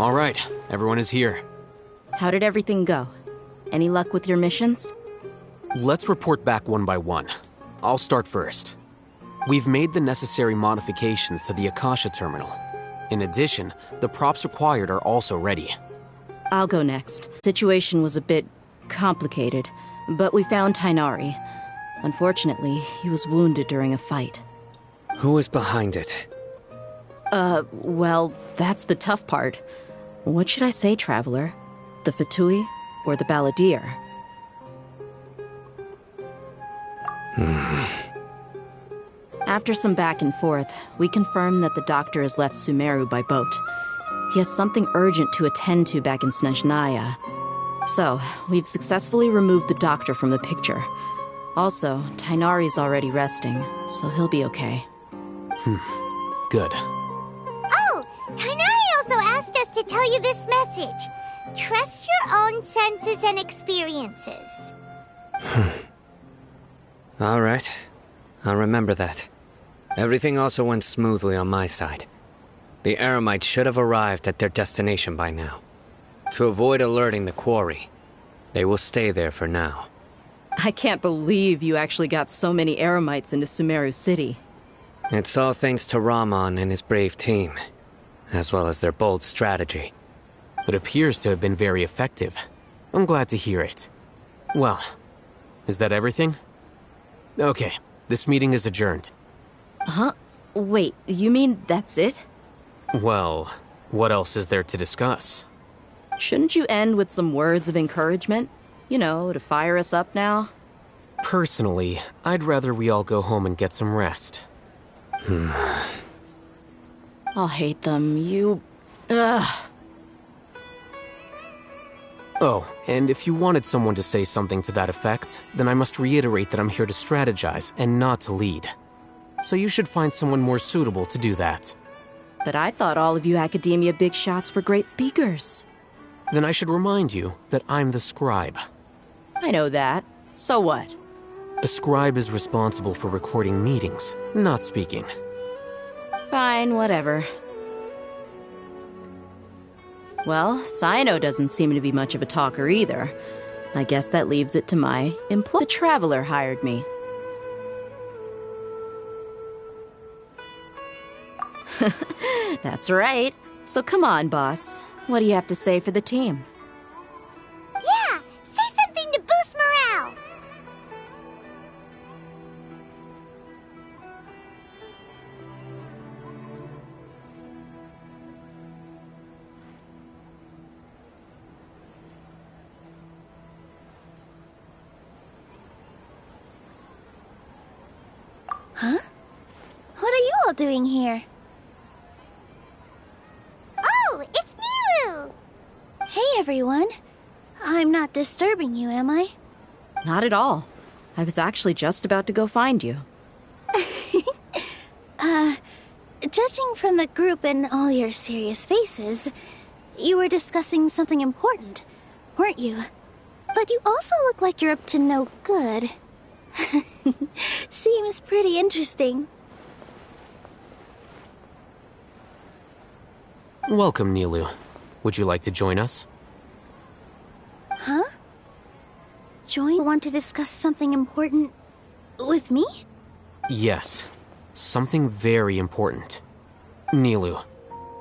All right, everyone is here. How did everything go? Any luck with your missions? Let's report back one by one. I'll start first. We've made the necessary modifications to the Akasha terminal. In addition, the props required are also ready. I'll go next. Situation was a bit complicated, but we found Tainari. Unfortunately, he was wounded during a fight. Who is behind it? Well, that's the tough part. What should I say, Traveler? The Fatui or the Balladeer? After some back and forth, we confirmed that the doctor has left Sumeru by boat. He has something urgent to attend to back in Snezhnaya. So, we've successfully removed the doctor from the picture. Also, Tainari's already resting, so he'll be okay. Good. Oh, Tainari also asked us to tell you this message. Trust your own senses and experiences. All right. I'll remember that. Everything also went smoothly on my side. The Eremites should have arrived at their destination by now. To avoid alerting the quarry, they will stay there for now. I can't believe you actually got so many Eremites into Sumeru City. It's all thanks to Rahman and his brave team, as well as their bold strategy. It appears to have been very effective. I'm glad to hear it. Well, is that everything? Okay, this meeting is adjourned. Huh? Wait, you mean that's it? Well, what else is there to discuss? Shouldn't you end with some words of encouragement? You know, to fire us up now? Personally, I'd rather we all go home and get some rest. I'll hate them, Ugh. Oh, and if you wanted someone to say something to that effect, then I must reiterate that I'm here to strategize and not to lead. So you should find someone more suitable to do that. But I thought all of you academia big shots were great speakers. Then I should remind you that I'm the scribe. I know that. So what? A scribe is responsible for recording meetings, not speaking. Fine, whatever. Well, Sino doesn't seem to be much of a talker either. I guess that leaves it to my employee. The Traveler hired me. That's right. So come on, boss. What do you have to say for the team? Yeah, say something to boost morale. Huh? What are you all doing here? Oh, it's Nilu! Hey, everyone. I'm not disturbing you, am I? Not at all. I was actually just about to go find you. Judging from the group and all your serious faces, you were discussing something important, weren't you? But you also look like you're up to no good. Seems pretty interesting. Welcome, Nilu. Would you like to join us? Huh? Join? Want to discuss something important with me? Yes. Something very important. Nilu,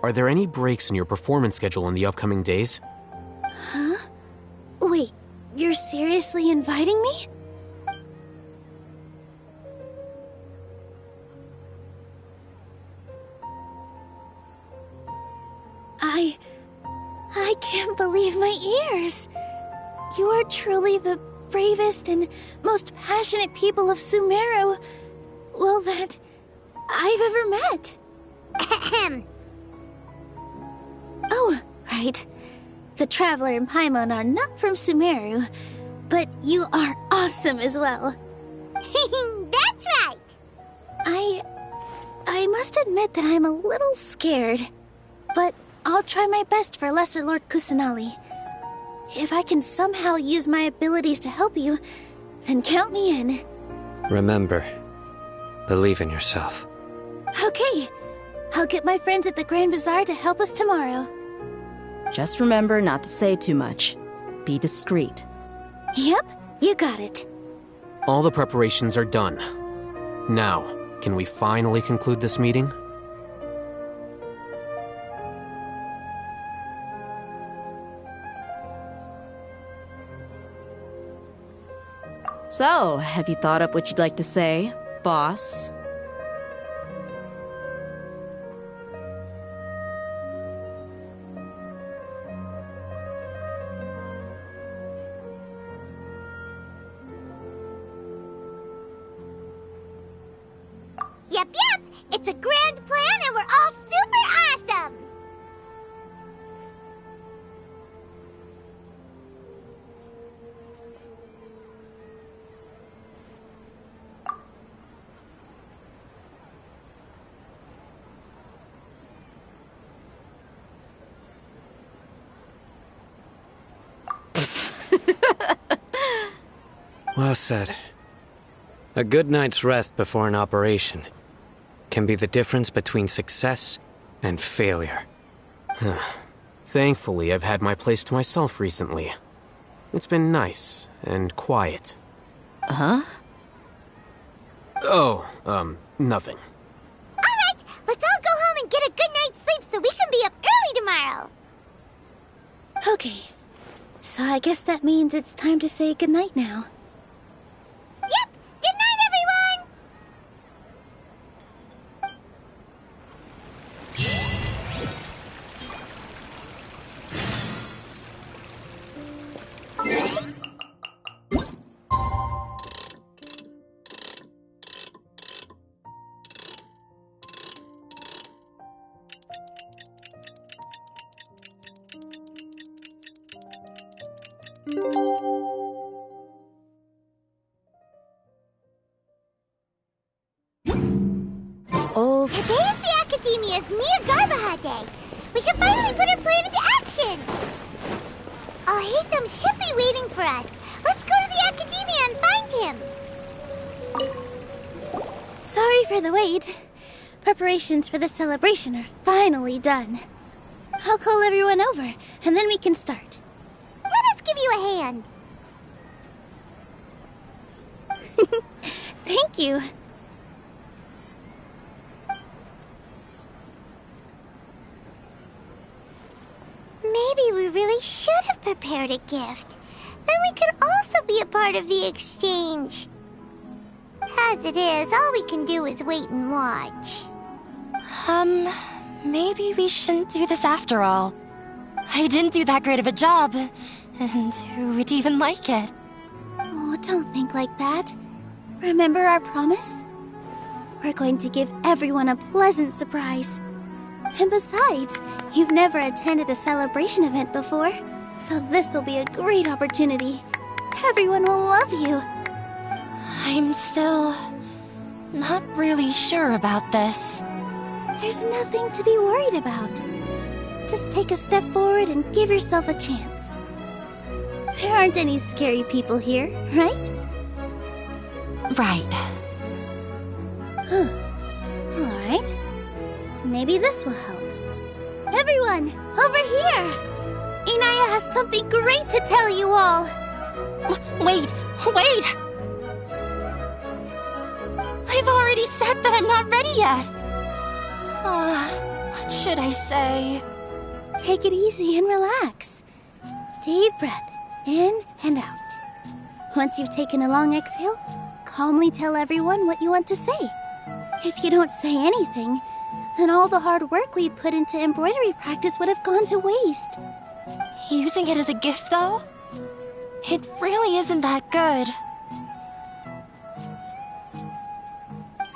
are there any breaks in your performance schedule in the upcoming days? Huh? Wait, you're seriously inviting me? I can't believe my ears. You are truly the bravest and most passionate people of Sumeru, well, that I've ever met. Ahem. Oh, right. The Traveler and Paimon are not from Sumeru, but you are awesome as well. That's right. I must admit that I'm a little scared, but I'll try my best for Lesser Lord Kusanali. If I can somehow use my abilities to help you, then count me in. Remember, believe in yourself. Okay. I'll get my friends at the Grand Bazaar to help us tomorrow. Just remember not to say too much. Be discreet. Yep, you got it. All the preparations are done. Now, can we finally conclude this meeting? So, have you thought up what you'd like to say, boss? Yep, it's a grand plan and we're all super awesome! Well said. A good night's rest before an operation can be the difference between success and failure. Thankfully, I've had my place to myself recently. It's been nice and quiet. Huh? Oh, nothing. Alright, let's all go home and get a good night's sleep so we can be up early tomorrow! Okay, so I guess that means it's time to say goodnight now. Yep! Good night, everyone! Oh, Today is the Academia's Mia Garbaha Day. We can finally put our plan into action. Oh, Hatham should be waiting for us. Let's go to the Academia and find him. Sorry for the wait. Preparations for the celebration are finally done. I'll call everyone over, and then we can start. Let us give you a hand. Thank you. Maybe we really should have prepared a gift. Then we could also be a part of the exchange. As it is, all we can do is wait and watch. Maybe we shouldn't do this after all. I didn't do that great of a job, and who would even like it? Oh, don't think like that. Remember our promise? We're going to give everyone a pleasant surprise. And besides, you've never attended a celebration event before, so this will be a great opportunity. Everyone will love you. I'm still not really sure about this. There's nothing to be worried about. Just take a step forward and give yourself a chance. There aren't any scary people here, right? Right. Alright. Maybe this will help. Everyone, over here! Inaya has something great to tell you all! Wait! I've already said that I'm not ready yet! What should I say? Take it easy and relax. Deep breath, in and out. Once you've taken a long exhale, calmly tell everyone what you want to say. If you don't say anything, then all the hard work we put into embroidery practice would have gone to waste. Using it as a gift, though? It really isn't that good.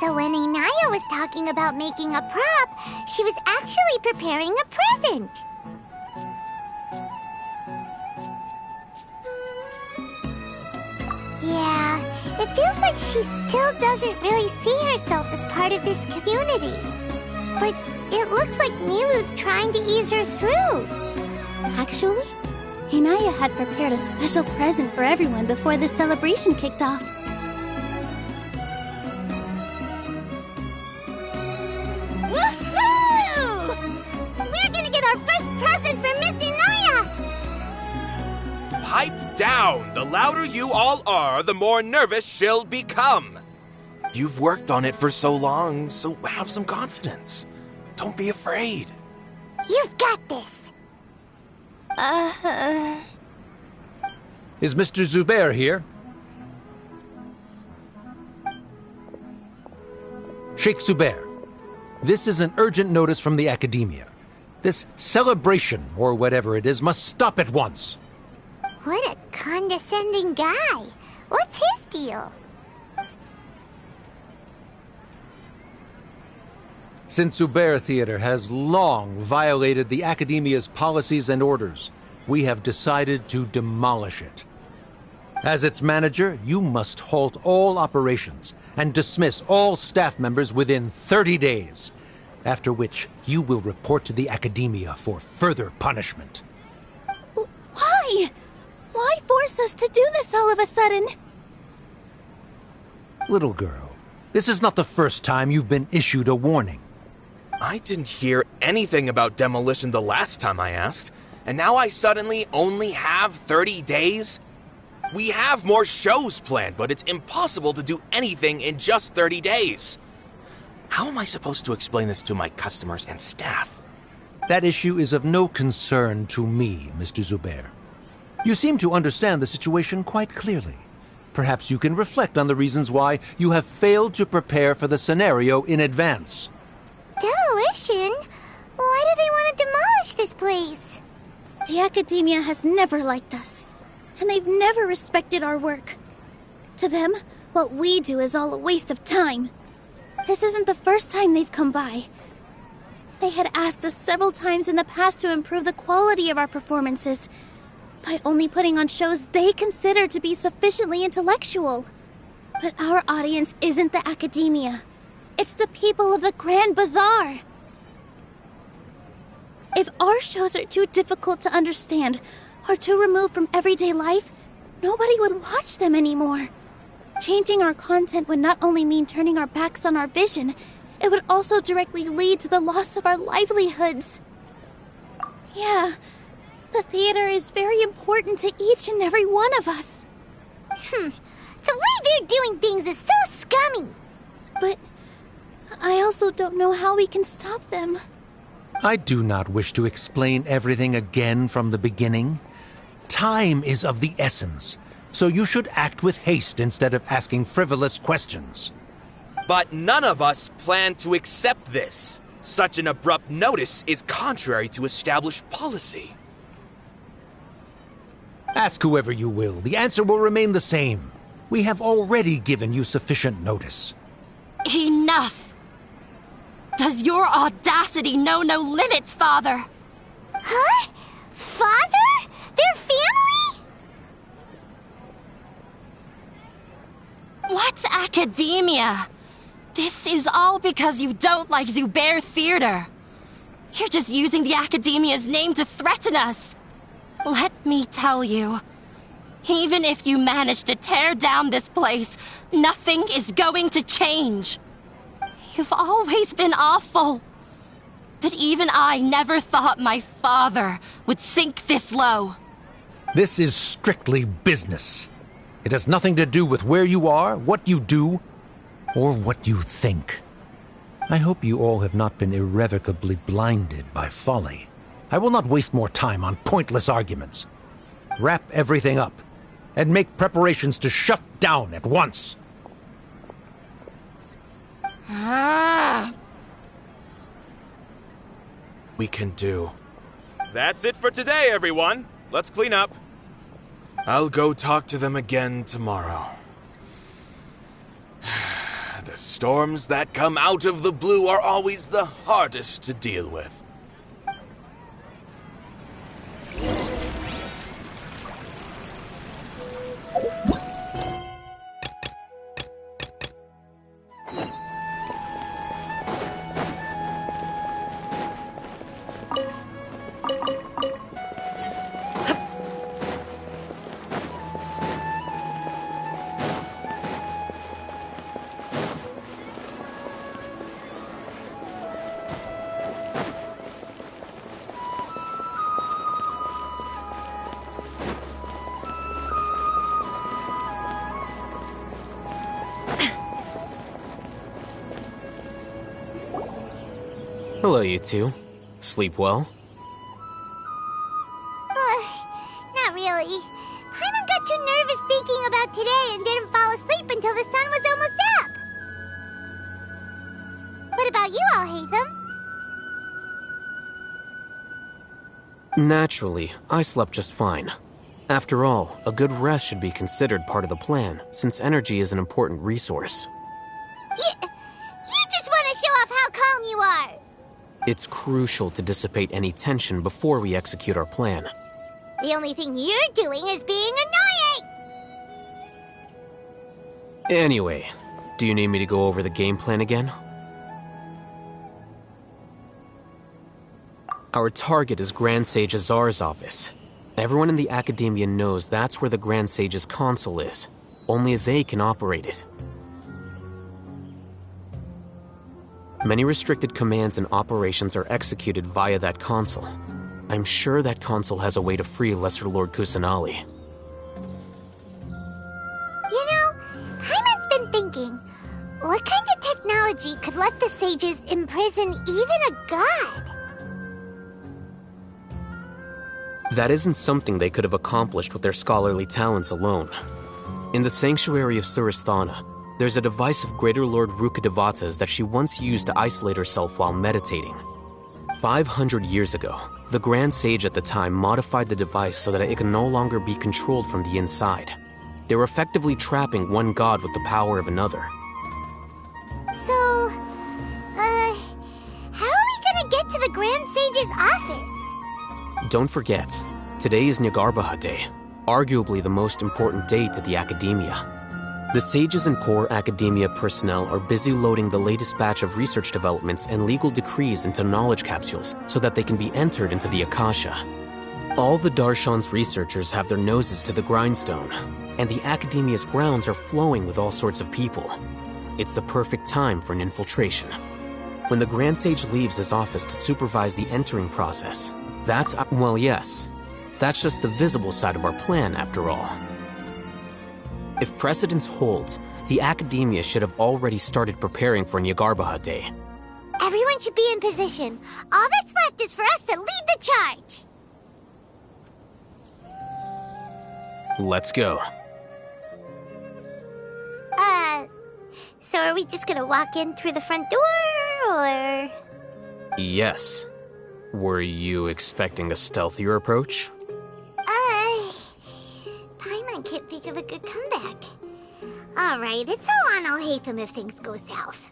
So when Inaya was talking about making a prop, she was actually preparing a present. Yeah, it feels like she still doesn't really see herself as part of this community. But it looks like Milu's trying to ease her through. Actually, Inaya had prepared a special present for everyone before the celebration kicked off. Woohoo! We're gonna get our first present from Miss Inaya! down! The louder you all are, the more nervous she'll become. You've worked on it for so long, so have some confidence. Don't be afraid. You've got this. Is Mr. Zubair here? Sheikh Zubair, this is an urgent notice from the Academia. This celebration, or whatever it is, must stop at once. What a condescending guy. What's his deal? Since Zubair Theater has long violated the Academia's policies and orders, we have decided to demolish it. As its manager, you must halt all operations and dismiss all staff members within 30 days, after which you will report to the Academia for further punishment. Why? Why force us to do this all of a sudden? Little girl, this is not the first time you've been issued a warning. I didn't hear anything about demolition the last time I asked, and now I suddenly only have 30 days? We have more shows planned, but it's impossible to do anything in just 30 days. How am I supposed to explain this to my customers and staff? That issue is of no concern to me, Mr. Zubair. You seem to understand the situation quite clearly. Perhaps you can reflect on the reasons why you have failed to prepare for the scenario in advance. Demolition? Why do they want to demolish this place? The Academia has never liked us, and they've never respected our work. To them, what we do is all a waste of time. This isn't the first time they've come by. They had asked us several times in the past to improve the quality of our performances by only putting on shows they consider to be sufficiently intellectual. But our audience isn't the Academia. It's the people of the Grand Bazaar. If our shows are too difficult to understand or too removed from everyday life, nobody would watch them anymore. Changing our content would not only mean turning our backs on our vision, it would also directly lead to the loss of our livelihoods. Yeah, the theater is very important to each and every one of us. The way they're doing things is so scummy. But I also don't know how we can stop them. I do not wish to explain everything again from the beginning. Time is of the essence, so you should act with haste instead of asking frivolous questions. But none of us plan to accept this. Such an abrupt notice is contrary to established policy. Ask whoever you will. The answer will remain the same. We have already given you sufficient notice. Enough! Does your audacity know no limits, Father? Huh? Father? Their family? What Academia? This is all because you don't like Zubair Theater. You're just using the Academia's name to threaten us. Let me tell you, even if you manage to tear down this place, nothing is going to change. You've always been awful. But even I never thought my father would sink this low. This is strictly business. It has nothing to do with where you are, what you do, or what you think. I hope you all have not been irrevocably blinded by folly. I will not waste more time on pointless arguments. Wrap everything up, and make preparations to shut down at once. We can do. That's it for today, everyone. Let's clean up. I'll go talk to them again tomorrow. The storms that come out of the blue are always the hardest to deal with. Hello, you two. Sleep well? Not really. Paimon got too nervous thinking about today and didn't fall asleep until the sun was almost up. What about you all, Hatham? Naturally, I slept just fine. After all, a good rest should be considered part of the plan, since energy is an important resource. You just want to show off how calm you are. It's crucial to dissipate any tension before we execute our plan. The only thing you're doing is being annoying! Anyway, do you need me to go over the game plan again? Our target is Grand Sage Azar's office. Everyone in the Academia knows that's where the Grand Sage's console is. Only they can operate it. Many restricted commands and operations are executed via that console. I'm sure that console has a way to free Lesser Lord Kusanali. You know, Paimon's been thinking, what kind of technology could let the sages imprison even a god? That isn't something they could have accomplished with their scholarly talents alone. In the Sanctuary of Suristhana, there's a device of Greater Lord Rukkhadevata's that she once used to isolate herself while meditating. 500 years ago, the Grand Sage at the time modified the device so that it could no longer be controlled from the inside. They were effectively trapping one god with the power of another. So, how are we gonna get to the Grand Sage's office? Don't forget, today is Nyagarbha Day, arguably the most important day to the Academia. The sages and core Academia personnel are busy loading the latest batch of research developments and legal decrees into knowledge capsules so that they can be entered into the Akasha. All the Darshan's researchers have their noses to the grindstone, and the Academia's grounds are flowing with all sorts of people. It's the perfect time for an infiltration. When the Grand Sage leaves his office to supervise the entering process, well, yes. That's just the visible side of our plan, after all. If precedence holds, the Academia should have already started preparing for Nyagarbha Day. Everyone should be in position. All that's left is for us to lead the charge. Let's go. So are we just gonna walk in through the front door, or...? Yes. Were you expecting a stealthier approach? Paimon can't think of a good comeback. Alright, it's all on Al-Haytham if things go south.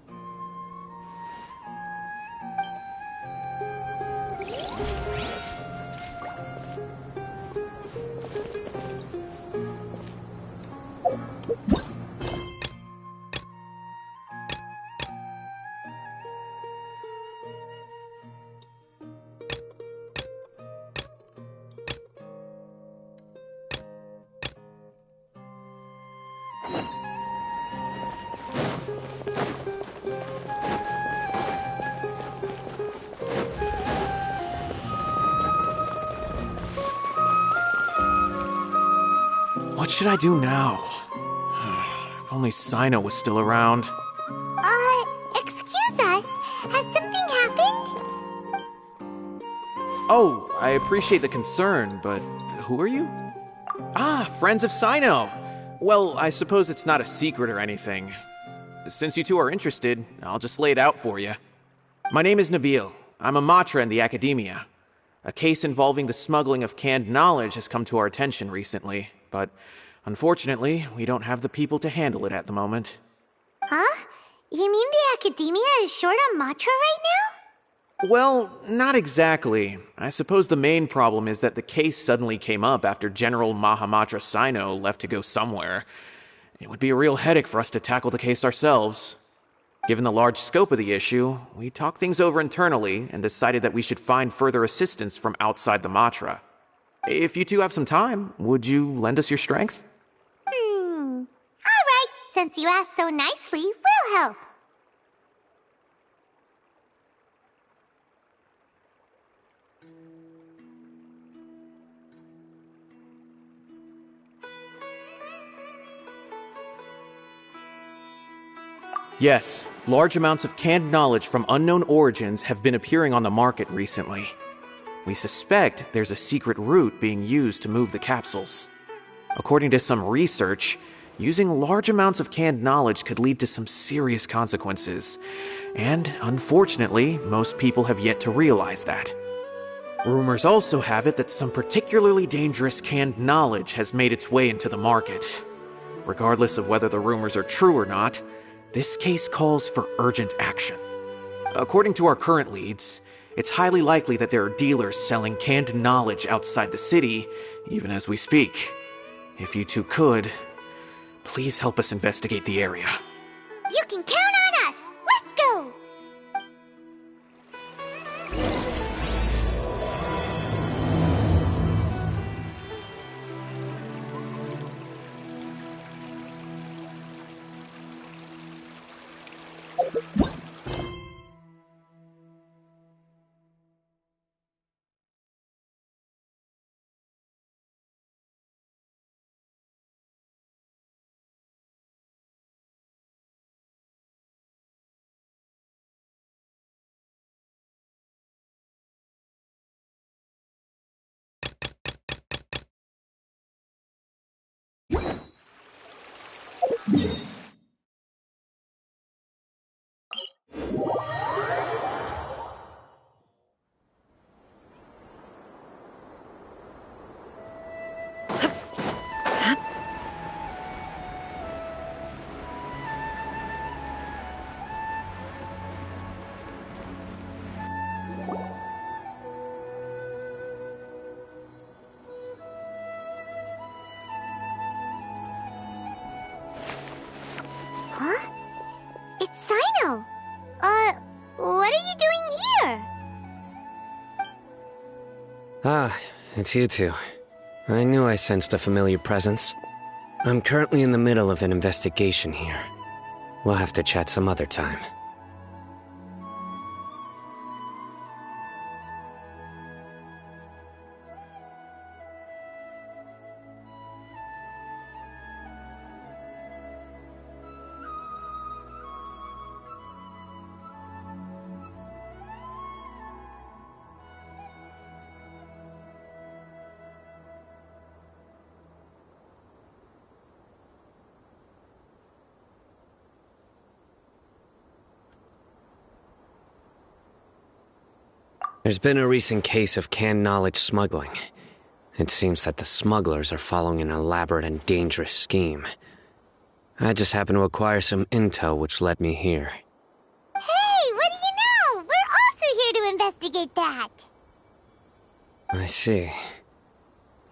What should I do now? If only Sino was still around. Excuse us. Has something happened? Oh, I appreciate the concern, but who are you? Ah, friends of Sino. Well, I suppose it's not a secret or anything. Since you two are interested, I'll just lay it out for you. My name is Nabil. I'm a Matra in the Academia. A case involving the smuggling of canned knowledge has come to our attention recently, but unfortunately, we don't have the people to handle it at the moment. Huh? You mean the Academia is short on Matra right now? Well, not exactly. I suppose the main problem is that the case suddenly came up after General Mahamatra Sino left to go somewhere. It would be a real headache for us to tackle the case ourselves. Given the large scope of the issue, we talked things over internally and decided that we should find further assistance from outside the Matra. If you two have some time, would you lend us your strength? All right. Since you asked so nicely, we'll help. Yes, large amounts of canned knowledge from unknown origins have been appearing on the market recently. We suspect there's a secret route being used to move the capsules. According to some research, using large amounts of canned knowledge could lead to some serious consequences, and unfortunately, most people have yet to realize that. Rumors also have it that some particularly dangerous canned knowledge has made its way into the market. Regardless of whether the rumors are true or not, this case calls for urgent action. According to our current leads, it's highly likely that there are dealers selling canned knowledge outside the city, even as we speak. If you two could, please help us investigate the area. You can count on us! Let's go! Huh? It's Sino! What are you doing here? Ah, it's you two. I knew I sensed a familiar presence. I'm currently in the middle of an investigation here. We'll have to chat some other time. There's been a recent case of canned knowledge smuggling. It seems that the smugglers are following an elaborate and dangerous scheme. I just happened to acquire some intel which led me here. Hey, what do you know? We're also here to investigate that. I see.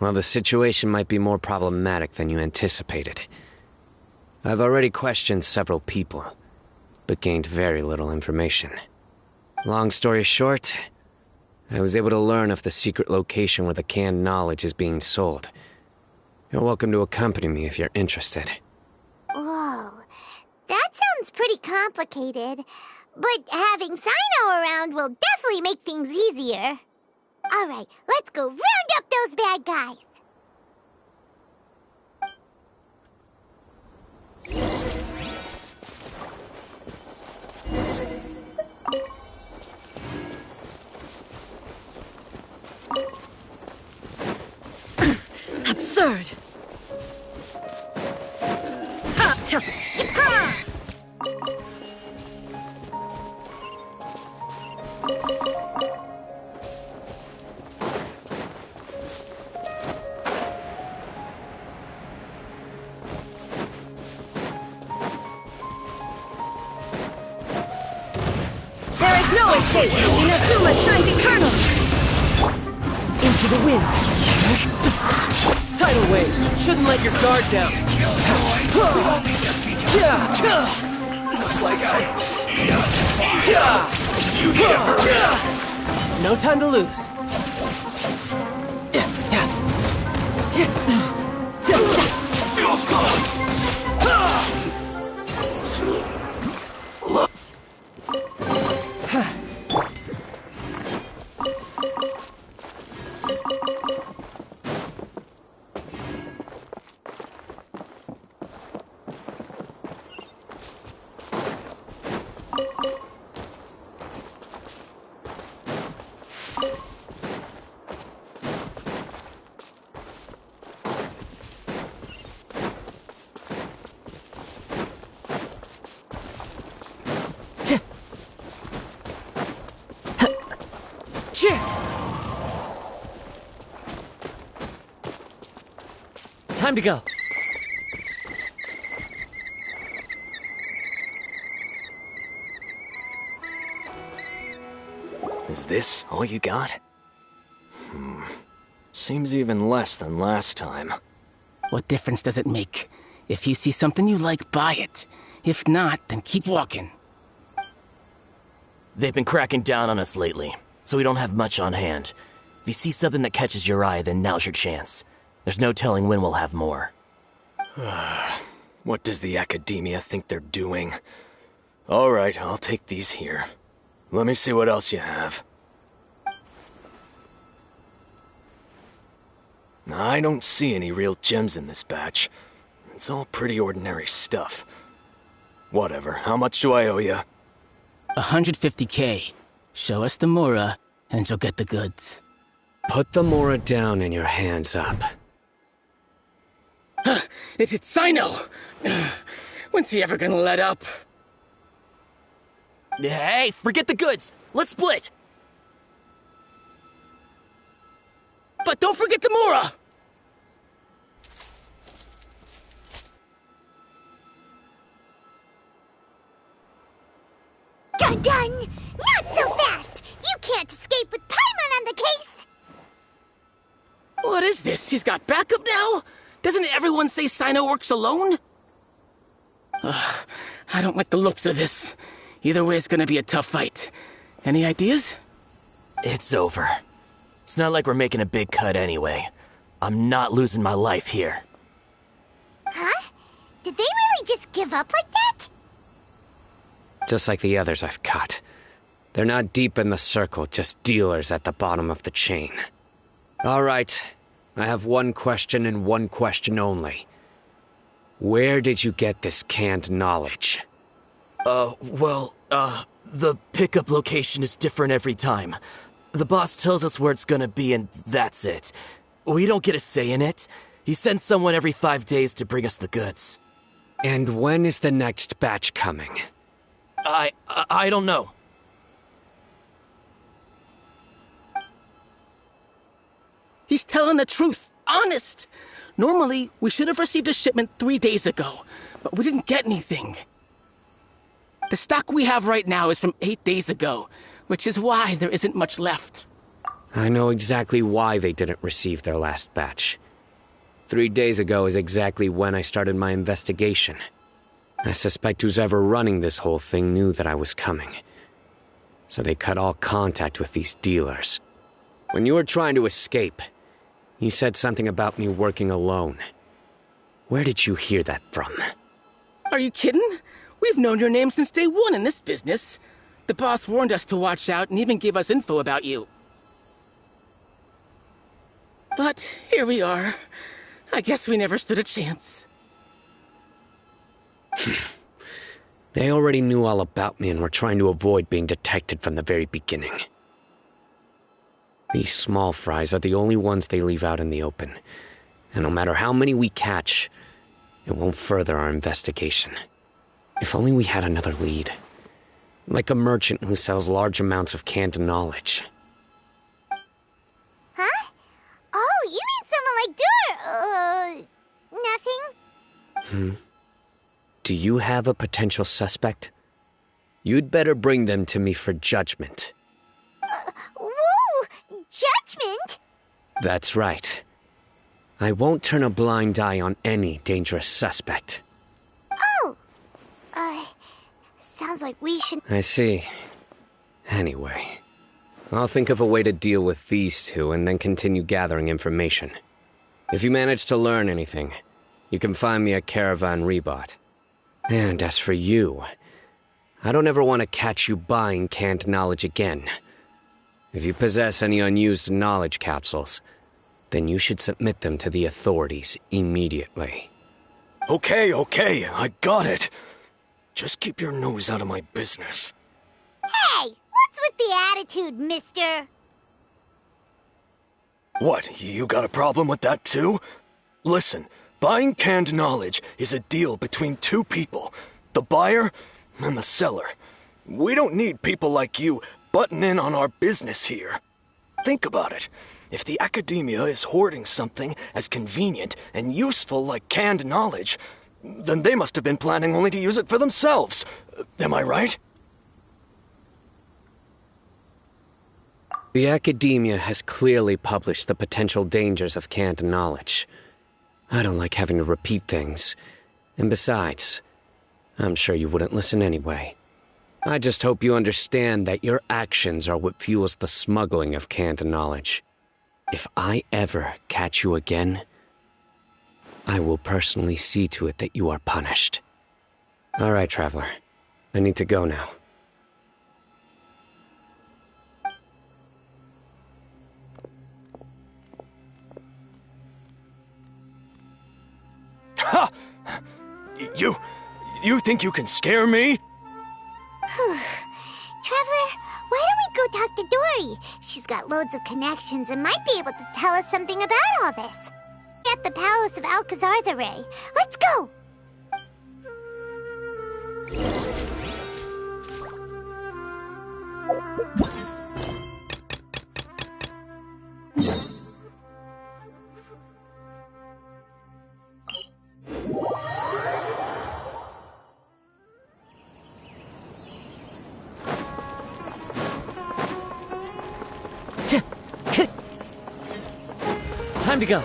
Well, the situation might be more problematic than you anticipated. I've already questioned several people, but gained very little information. Long story short, I was able to learn of the secret location where the canned knowledge is being sold. You're welcome to accompany me if you're interested. Whoa, that sounds pretty complicated. But having Sino around will definitely make things easier. Alright, let's go round up those bad guys. Absurd! There is no escape! Inazuma shines eternal! Into the wind! Tidal wave! Shouldn't let your guard down! Looks like No time to lose. feels good. Time to go. Is this all you got? Seems even less than last time. What difference does it make? If you see something you like, buy it. If not, then keep walking. They've been cracking down on us lately, so we don't have much on hand. If you see something that catches your eye, then now's your chance. There's no telling when we'll have more. What does the Academia think they're doing? Alright, I'll take these here. Let me see what else you have. I don't see any real gems in this batch. It's all pretty ordinary stuff. Whatever, how much do I owe you? 150K. Show us the Mora, and you'll get the goods. Put the Mora down and your hands up. It hit Sino! When's he ever gonna let up? Hey, forget the goods! Let's split! But don't forget the Mora! Done! Not so fast! You can't escape with Paimon on the case! What is this? He's got backup now? Doesn't everyone say Sino works alone? I don't like the looks of this. Either way, it's gonna be a tough fight. Any ideas? It's over. It's not like we're making a big cut anyway. I'm not losing my life here. Huh? Did they really just give up like that? Just like the others I've caught. They're not deep in the circle, just dealers at the bottom of the chain. All right, I have one question and one question only. Where did you get this canned knowledge? The pickup location is different every time. The boss tells us where it's gonna be and that's it. We don't get a say in it. He sends someone every 5 days to bring us the goods. And when is the next batch coming? I don't know. He's telling the truth. Honest. Normally, we should have received a shipment 3 days ago, but we didn't get anything. The stock we have right now is from 8 days ago, which is why there isn't much left. I know exactly why they didn't receive their last batch. 3 days ago is exactly when I started my investigation. I suspect who's ever running this whole thing knew that I was coming. So they cut all contact with these dealers. When you were trying to escape, you said something about me working alone. Where did you hear that from? Are you kidding? We've known your name since day one in this business. The boss warned us to watch out and even gave us info about you. But here we are. I guess we never stood a chance. They already knew all about me and were trying to avoid being detected from the very beginning. These small fries are the only ones they leave out in the open. And no matter how many we catch, it won't further our investigation. If only we had another lead. Like a merchant who sells large amounts of canned knowledge. Huh? Oh, you mean someone like nothing? Do you have a potential suspect? You'd better bring them to me for judgment. Whoa! Judgment? That's right. I won't turn a blind eye on any dangerous suspect. Oh! Sounds like we should... I see. Anyway, I'll think of a way to deal with these two and then continue gathering information. If you manage to learn anything, you can find me at Caravan Rebot. And as for you, I don't ever want to catch you buying canned knowledge again. If you possess any unused knowledge capsules, then you should submit them to the authorities immediately. Okay, I got it. Just keep your nose out of my business. Hey! What's with the attitude, mister? What, you got a problem with that too? Listen, buying canned knowledge is a deal between two people, the buyer and the seller. We don't need people like you butting in on our business here. Think about it. If the academia is hoarding something as convenient and useful like canned knowledge, then they must have been planning only to use it for themselves. Am I right? The academia has clearly published the potential dangers of canned knowledge. I don't like having to repeat things. And besides, I'm sure you wouldn't listen anyway. I just hope you understand that your actions are what fuels the smuggling of canned knowledge. If I ever catch you again, I will personally see to it that you are punished. All right, Traveler. I need to go now. Ha! You think you can scare me? Traveler, why don't we go talk to Dory? She's got loads of connections and might be able to tell us something about all this. At the Palace of Alcazar's. Let's go! Time to go.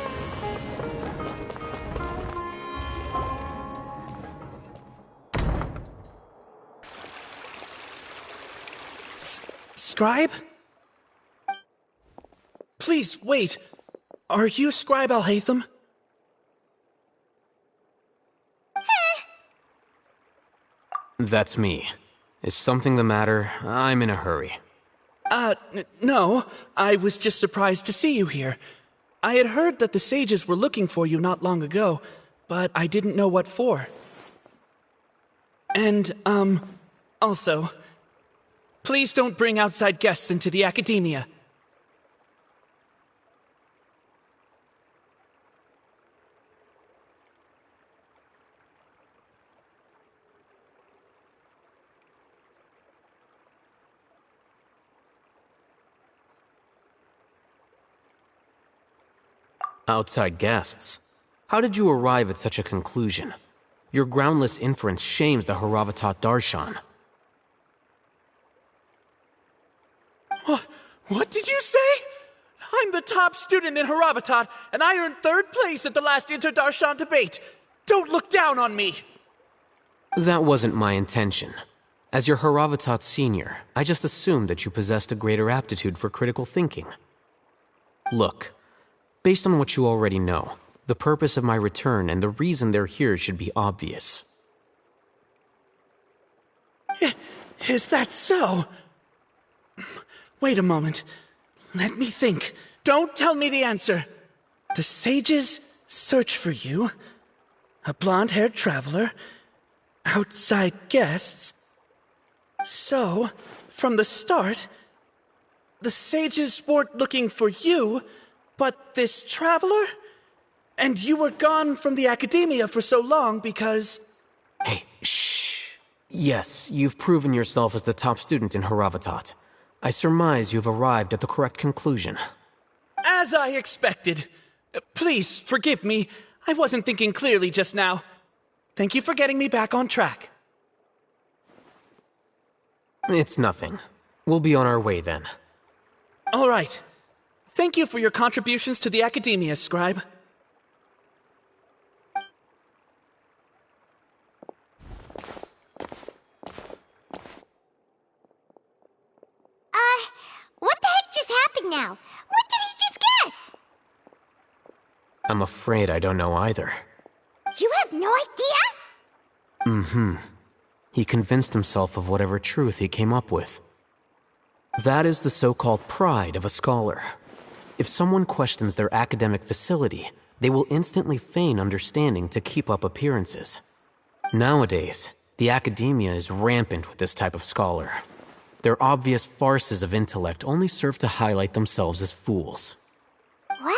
Scribe? Please, wait. Are you Scribe Alhaitham? That's me. Is something the matter? I'm in a hurry. No. I was just surprised to see you here. I had heard that the sages were looking for you not long ago, but I didn't know what for. And, also, please don't bring outside guests into the academia. Outside guests? How did you arrive at such a conclusion? Your groundless inference shames the Haravatat Darshan. What did you say? I'm the top student in Haravatat, and I earned 3rd place at the last Inter-Darshan debate. Don't look down on me! That wasn't my intention. As your Haravatat senior, I just assumed that you possessed a greater aptitude for critical thinking. Look, based on what you already know, the purpose of my return and the reason they're here should be obvious. Is that so? Wait a moment. Let me think. Don't tell me the answer. The sages search for you. A blonde-haired traveler. Outside guests. So, from the start, the sages weren't looking for you, but this traveler? And you were gone from the academia for so long because... Hey, shh. Yes, you've proven yourself as the top student in Haravatat. I surmise you've arrived at the correct conclusion. As I expected. Please, forgive me. I wasn't thinking clearly just now. Thank you for getting me back on track. It's nothing. We'll be on our way then. All right. Thank you for your contributions to the academia, Scribe. What the heck just happened now? What did he just guess? I'm afraid I don't know either. You have no idea? Mm-hmm. He convinced himself of whatever truth he came up with. That is the so-called pride of a scholar. If someone questions their academic facility, they will instantly feign understanding to keep up appearances. Nowadays, the academia is rampant with this type of scholar. Their obvious farces of intellect only serve to highlight themselves as fools. What?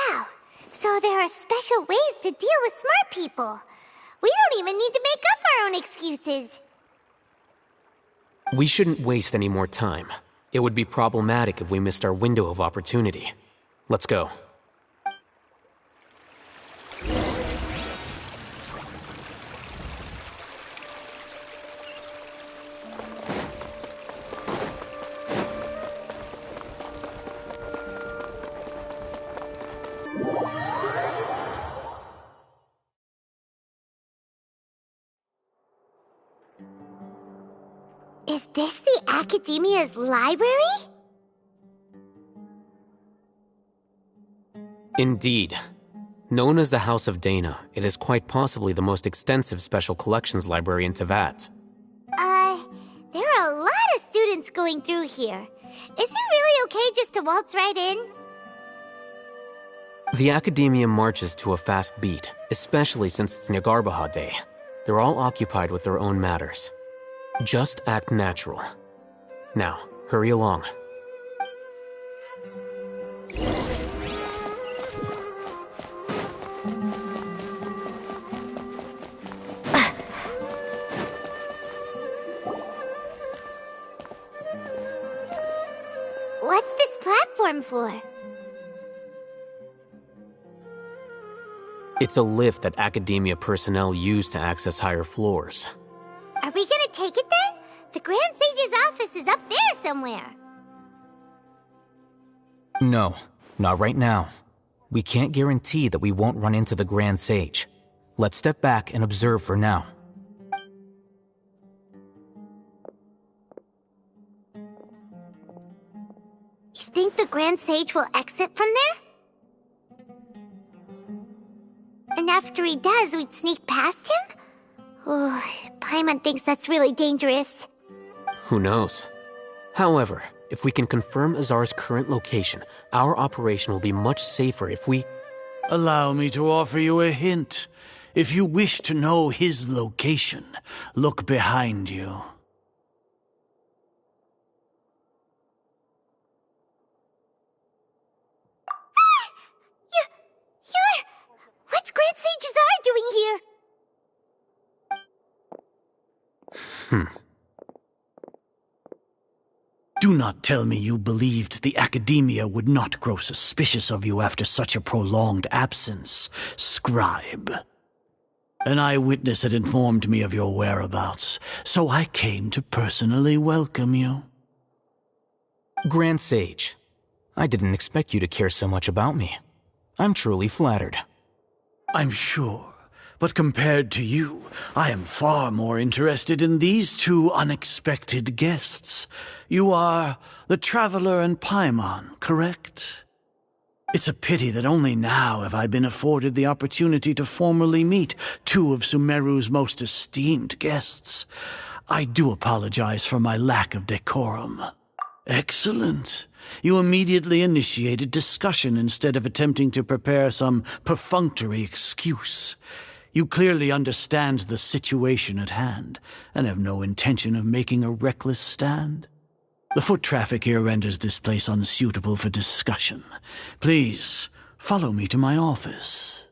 So there are special ways to deal with smart people. We don't even need to make up our own excuses. We shouldn't waste any more time. It would be problematic if we missed our window of opportunity. Let's go. Is this the Academia's library? Indeed. Known as the House of Dana, it is quite possibly the most extensive special collections library in Teyvat. There are a lot of students going through here. Is it really okay just to waltz right in? The Academia marches to a fast beat, especially since it's Nyargarbaha Day. They're all occupied with their own matters. Just act natural. Now, hurry along. What's this platform for? It's a lift that Academia personnel use to access higher floors. Are we gonna take it then? The Grand Sage's office is up there somewhere. No, not right now. We can't guarantee that we won't run into the Grand Sage. Let's step back and observe for now. You think the Grand Sage will exit from there? And after he does, we'd sneak past him? Oh, Paimon thinks that's really dangerous. Who knows? However, if we can confirm Azar's current location, our operation will be much safer if we... Allow me to offer you a hint. If you wish to know his location, look behind you. What's Grand Sage Azar doing here? Do not tell me you believed the Academia would not grow suspicious of you after such a prolonged absence, scribe. An eyewitness had informed me of your whereabouts, so I came to personally welcome you. Grand Sage, I didn't expect you to care so much about me. I'm truly flattered. I'm sure, but compared to you, I am far more interested in these two unexpected guests. You are the Traveler and Paimon, correct? It's a pity that only now have I been afforded the opportunity to formally meet two of Sumeru's most esteemed guests. I do apologize for my lack of decorum. Excellent. You immediately initiated discussion instead of attempting to prepare some perfunctory excuse. You clearly understand the situation at hand, and have no intention of making a reckless stand. The foot traffic here renders this place unsuitable for discussion. Please, follow me to my office.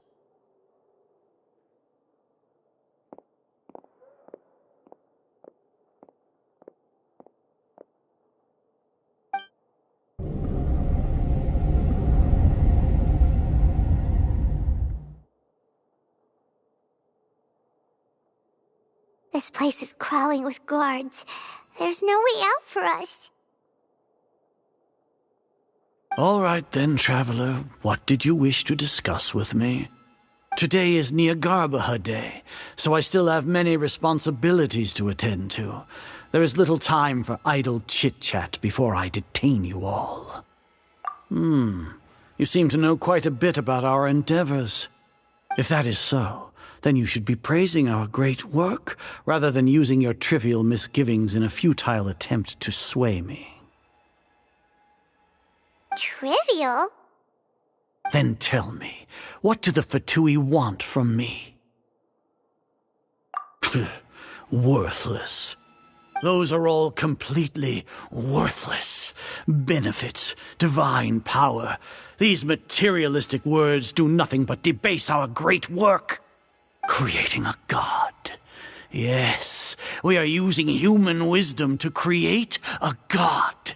This place is crawling with guards. There's no way out for us. All right then, Traveler. What did you wish to discuss with me? Today is Nyargarbaha Day, so I still have many responsibilities to attend to. There is little time for idle chit-chat before I detain you all. You seem to know quite a bit about our endeavors. If that is so, then you should be praising our great work, rather than using your trivial misgivings in a futile attempt to sway me. Trivial? Then tell me, what do the Fatui want from me? Worthless. Those are all completely worthless. Benefits, divine power. These materialistic words do nothing but debase our great work. Creating a god. Yes, we are using human wisdom to create a god.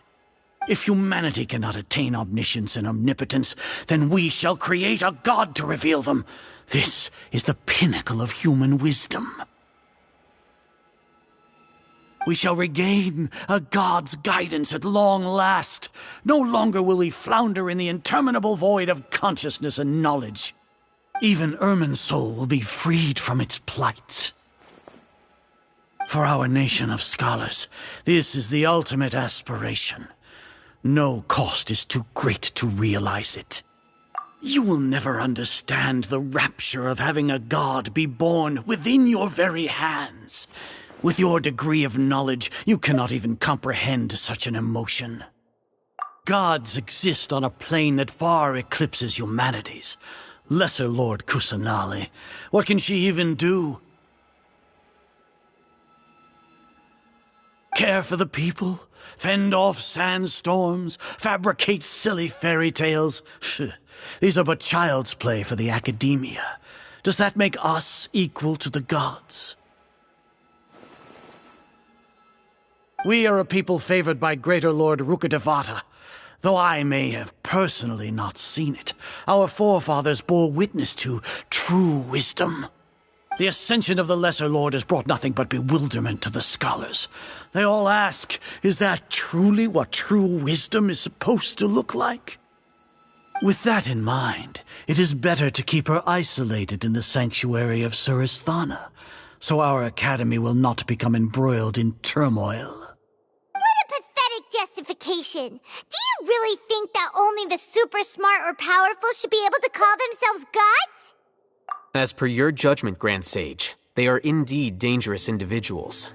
If humanity cannot attain omniscience and omnipotence, then we shall create a god to reveal them. This is the pinnacle of human wisdom. We shall regain a god's guidance at long last. No longer will we flounder in the interminable void of consciousness and knowledge. Even Irminsul will be freed from its plight. For our nation of scholars, this is the ultimate aspiration. No cost is too great to realize it. You will never understand the rapture of having a god be born within your very hands. With your degree of knowledge, you cannot even comprehend such an emotion. Gods exist on a plane that far eclipses humanity's. Lesser Lord Kusanali, what can she even do? Care for the people? Fend off sandstorms? Fabricate silly fairy tales? These are but child's play for the academia. Does that make us equal to the gods? We are a people favored by Greater Lord Rukadevata. Though I may have personally not seen it, our forefathers bore witness to true wisdom. The ascension of the Lesser Lord has brought nothing but bewilderment to the scholars. They all ask, is that truly what true wisdom is supposed to look like? With that in mind, it is better to keep her isolated in the sanctuary of Suristhana, so our academy will not become embroiled in turmoil. What a pathetic justification! Do you really think that only the super smart or powerful should be able to call themselves gods? As per your judgment, Grand Sage, they are indeed dangerous individuals.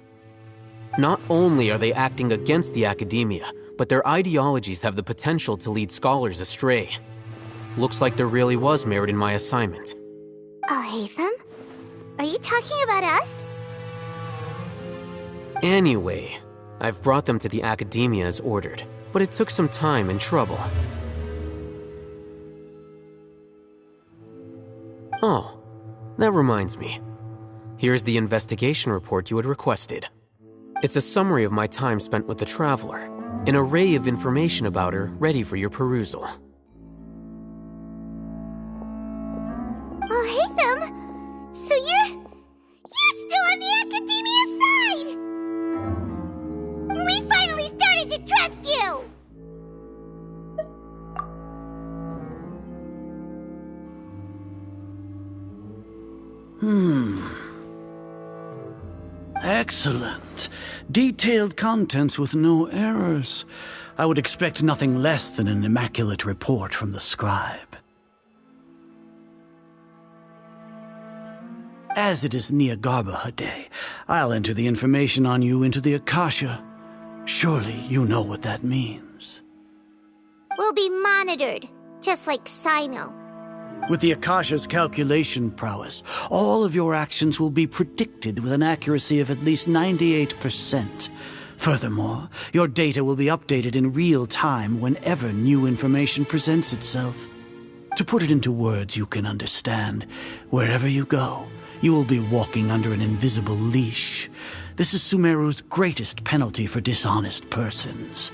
Not only are they acting against the academia, but their ideologies have the potential to lead scholars astray. Looks like there really was merit in my assignment. Hatham? Are you talking about us? Anyway, I've brought them to the academia as ordered, but it took some time and trouble. Oh, that reminds me. Here's the investigation report you had requested. It's a summary of my time spent with the Traveler, an array of information about her ready for your perusal. Oh, Hatham! So you're still on the academia side! We finally started to trust you! Excellent. Detailed contents with no errors. I would expect nothing less than an immaculate report from the scribe. As it is Niagarbaha Day, I'll enter the information on you into the Akasha. Surely you know what that means. We'll be monitored, just like Sino. With the Akasha's calculation prowess, all of your actions will be predicted with an accuracy of at least 98%. Furthermore, your data will be updated in real time whenever new information presents itself. To put it into words you can understand, wherever you go, you will be walking under an invisible leash. This is Sumeru's greatest penalty for dishonest persons.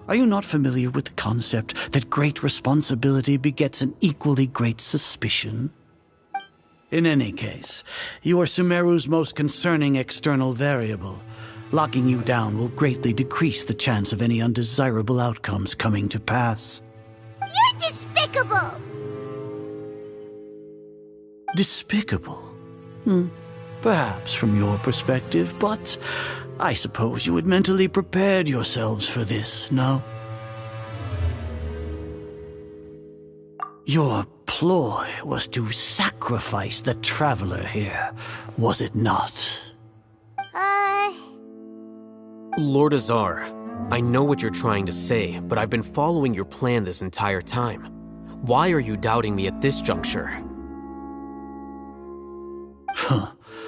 Are you not familiar with the concept that great responsibility begets an equally great suspicion? In any case, you are Sumeru's most concerning external variable. Locking you down will greatly decrease the chance of any undesirable outcomes coming to pass. You're despicable! Despicable? Perhaps from your perspective, but I suppose you had mentally prepared yourselves for this, no? Your ploy was to sacrifice the Traveler here, was it not? Lord Azar, I know what you're trying to say, but I've been following your plan this entire time. Why are you doubting me at this juncture?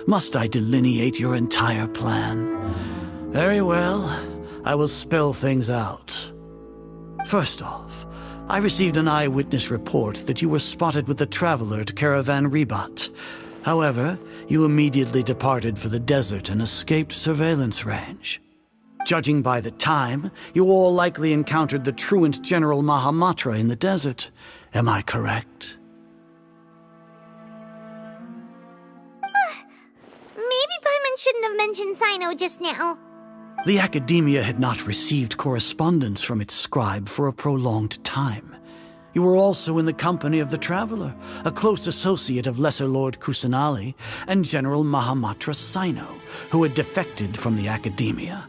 Must I delineate your entire plan? Very well. I will spell things out. First off, I received an eyewitness report that you were spotted with the traveler at Caravan Ribat. However, you immediately departed for the desert and escaped surveillance range. Judging by the time, you all likely encountered the truant General Mahamatra in the desert. Am I correct? Maybe Paimon shouldn't have mentioned Sino just now. The Academia had not received correspondence from its scribe for a prolonged time. You were also in the company of the Traveler, a close associate of Lesser Lord Kusanali and General Mahamatra Sino, who had defected from the Academia.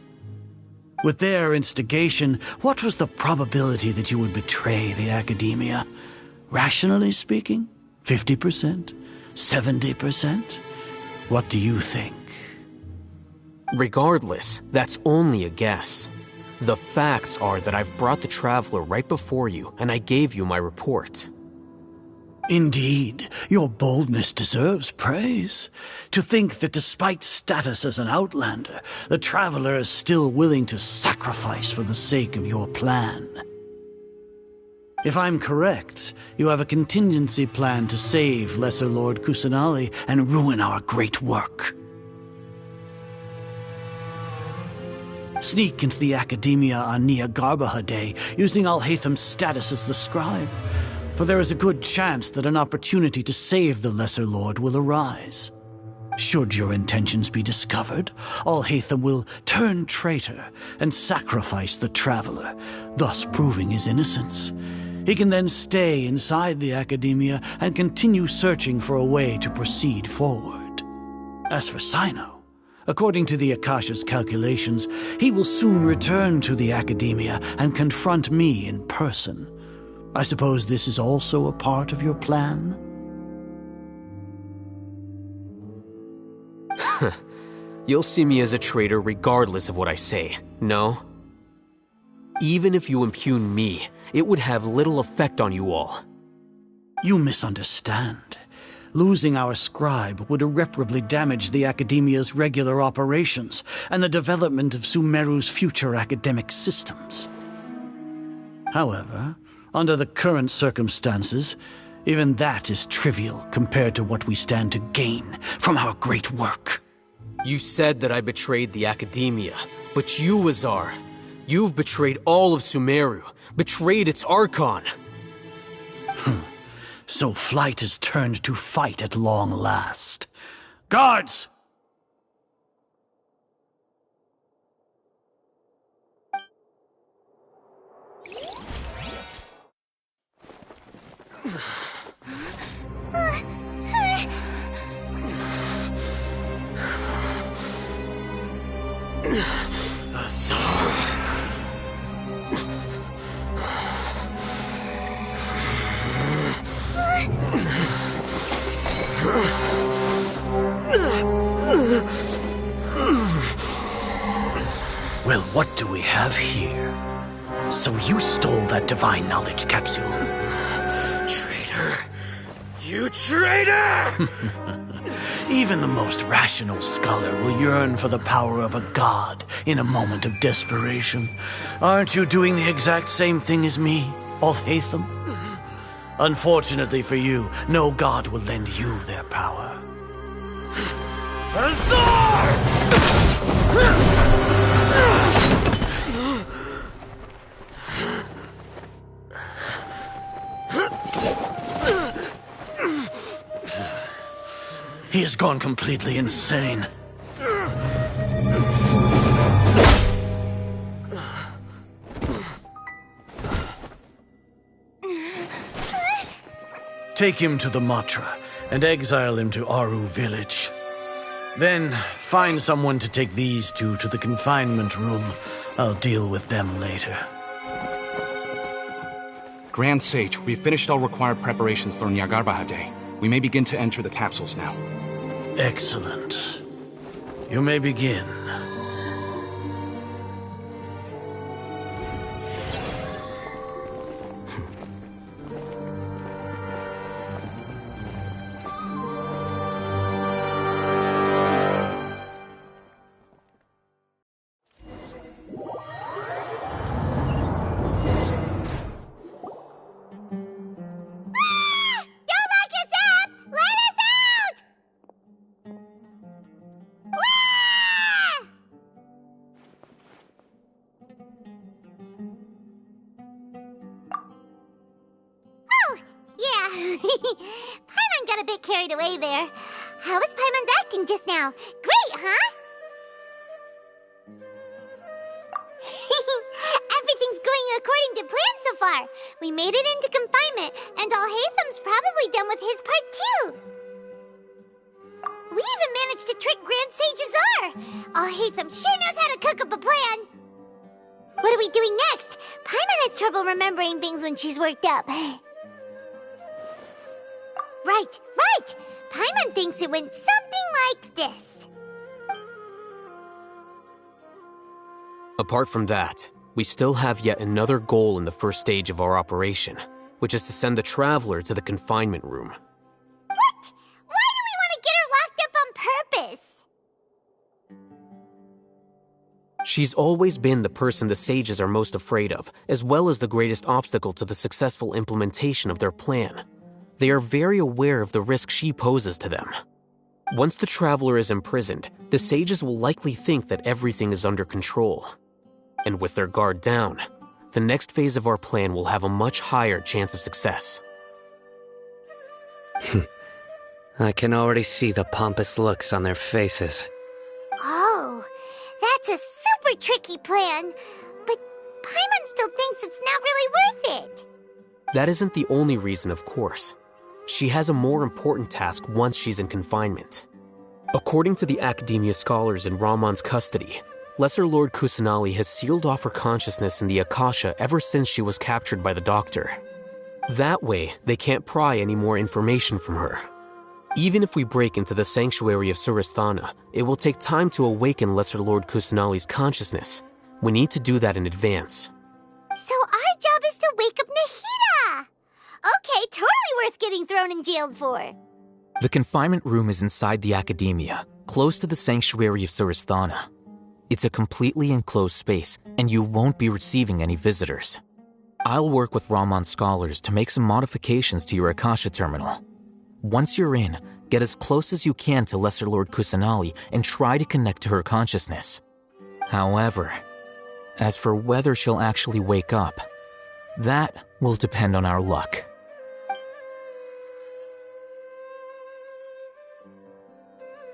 With their instigation, what was the probability that you would betray the Academia? Rationally speaking, 50%? 70%? What do you think? Regardless, that's only a guess. The facts are that I've brought the Traveler right before you, and I gave you my report. Indeed, your boldness deserves praise. To think that despite status as an outlander, the Traveler is still willing to sacrifice for the sake of your plan. If I'm correct, you have a contingency plan to save Lesser Lord Kusanali and ruin our great work. Sneak into the Academia on Niagarbaha Day, using Alhaitham's status as the scribe, for there is a good chance that an opportunity to save the Lesser Lord will arise. Should your intentions be discovered, Alhaitham will turn traitor and sacrifice the Traveler, thus proving his innocence. He can then stay inside the Academia and continue searching for a way to proceed forward. As for Sino, according to the Akasha's calculations, he will soon return to the Academia and confront me in person. I suppose this is also a part of your plan? You'll see me as a traitor regardless of what I say, no? Even if you impugn me, it would have little effect on you all. You misunderstand. Losing our scribe would irreparably damage the Academia's regular operations and the development of Sumeru's future academic systems. However, under the current circumstances, even that is trivial compared to what we stand to gain from our great work. You said that I betrayed the Academia, but you, Azar, you've betrayed all of Sumeru, betrayed its Archon. So flight has turned to fight at long last. Guards! Well, what do we have here? So you stole that divine knowledge capsule. Traitor! You traitor! Even the most rational scholar will yearn for the power of a god in a moment of desperation. Aren't you doing the exact same thing as me, Alhaitham? Unfortunately for you, no god will lend you their power. Azar! He has gone completely insane. Take him to the Matra and exile him to Aru village. Then find someone to take these two to the confinement room. I'll deal with them later. Grand Sage, we've finished all required preparations for Nyargarbaha Day. We may begin to enter the capsules now. Excellent. You may begin. Paimon got a bit carried away there. How was Paimon's acting just now? Great, huh? Everything's going according to plan so far. We made it into confinement, and Alhaitham's probably done with his part too. We even managed to trick Grand Sage Azar. Alhaitham sure knows how to cook up a plan. What are we doing next? Paimon has trouble remembering things when she's worked up. Right. Paimon thinks it went something like this. Apart from that, we still have yet another goal in the first stage of our operation, which is to send the Traveler to the confinement room. What? Why do we want to get her locked up on purpose? She's always been the person the sages are most afraid of, as well as the greatest obstacle to the successful implementation of their plan. They are very aware of the risk she poses to them. Once the Traveler is imprisoned, the sages will likely think that everything is under control. And with their guard down, the next phase of our plan will have a much higher chance of success. I can already see the pompous looks on their faces. Oh, that's a super tricky plan. But Paimon still thinks it's not really worth it. That isn't the only reason, of course. She has a more important task once she's in confinement. According to the Academia scholars in Ramon's custody, Lesser Lord Kusanali has sealed off her consciousness in the Akasha ever since she was captured by the Doctor. That way, they can't pry any more information from her. Even if we break into the sanctuary of Surasthana, it will take time to awaken Lesser Lord Kusanali's consciousness. We need to do that in advance. So our job is to wake up Nahida! Okay, totally worth getting thrown in jail for. The confinement room is inside the Academia, close to the sanctuary of Surasthana. It's a completely enclosed space, and you won't be receiving any visitors. I'll work with Ramon's scholars to make some modifications to your Akasha terminal. Once you're in, get as close as you can to Lesser Lord Kusanali and try to connect to her consciousness. However, as for whether she'll actually wake up, that will depend on our luck.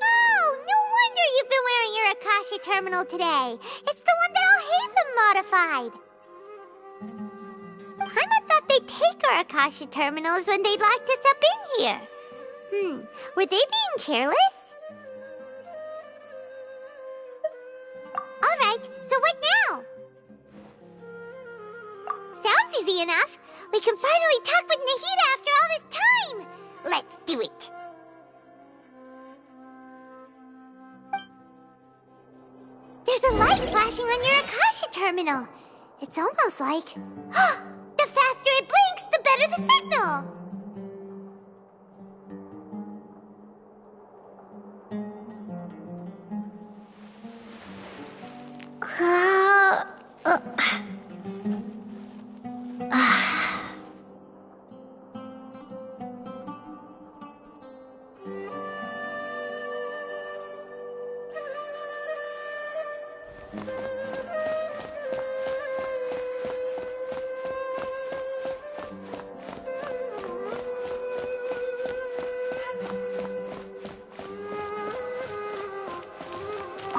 Oh, no wonder you've been wearing your Akasha terminal today. It's the one that Alhaitham modified. Paimon thought they'd take our Akasha terminals when they locked us up in here. Were they being careless? Alright, so what now? Sounds easy enough. We can finally talk with Nahida after all this time. Let's do it. There's a light flashing on your Akasha terminal. It's almost like... the faster it blinks, the better the signal.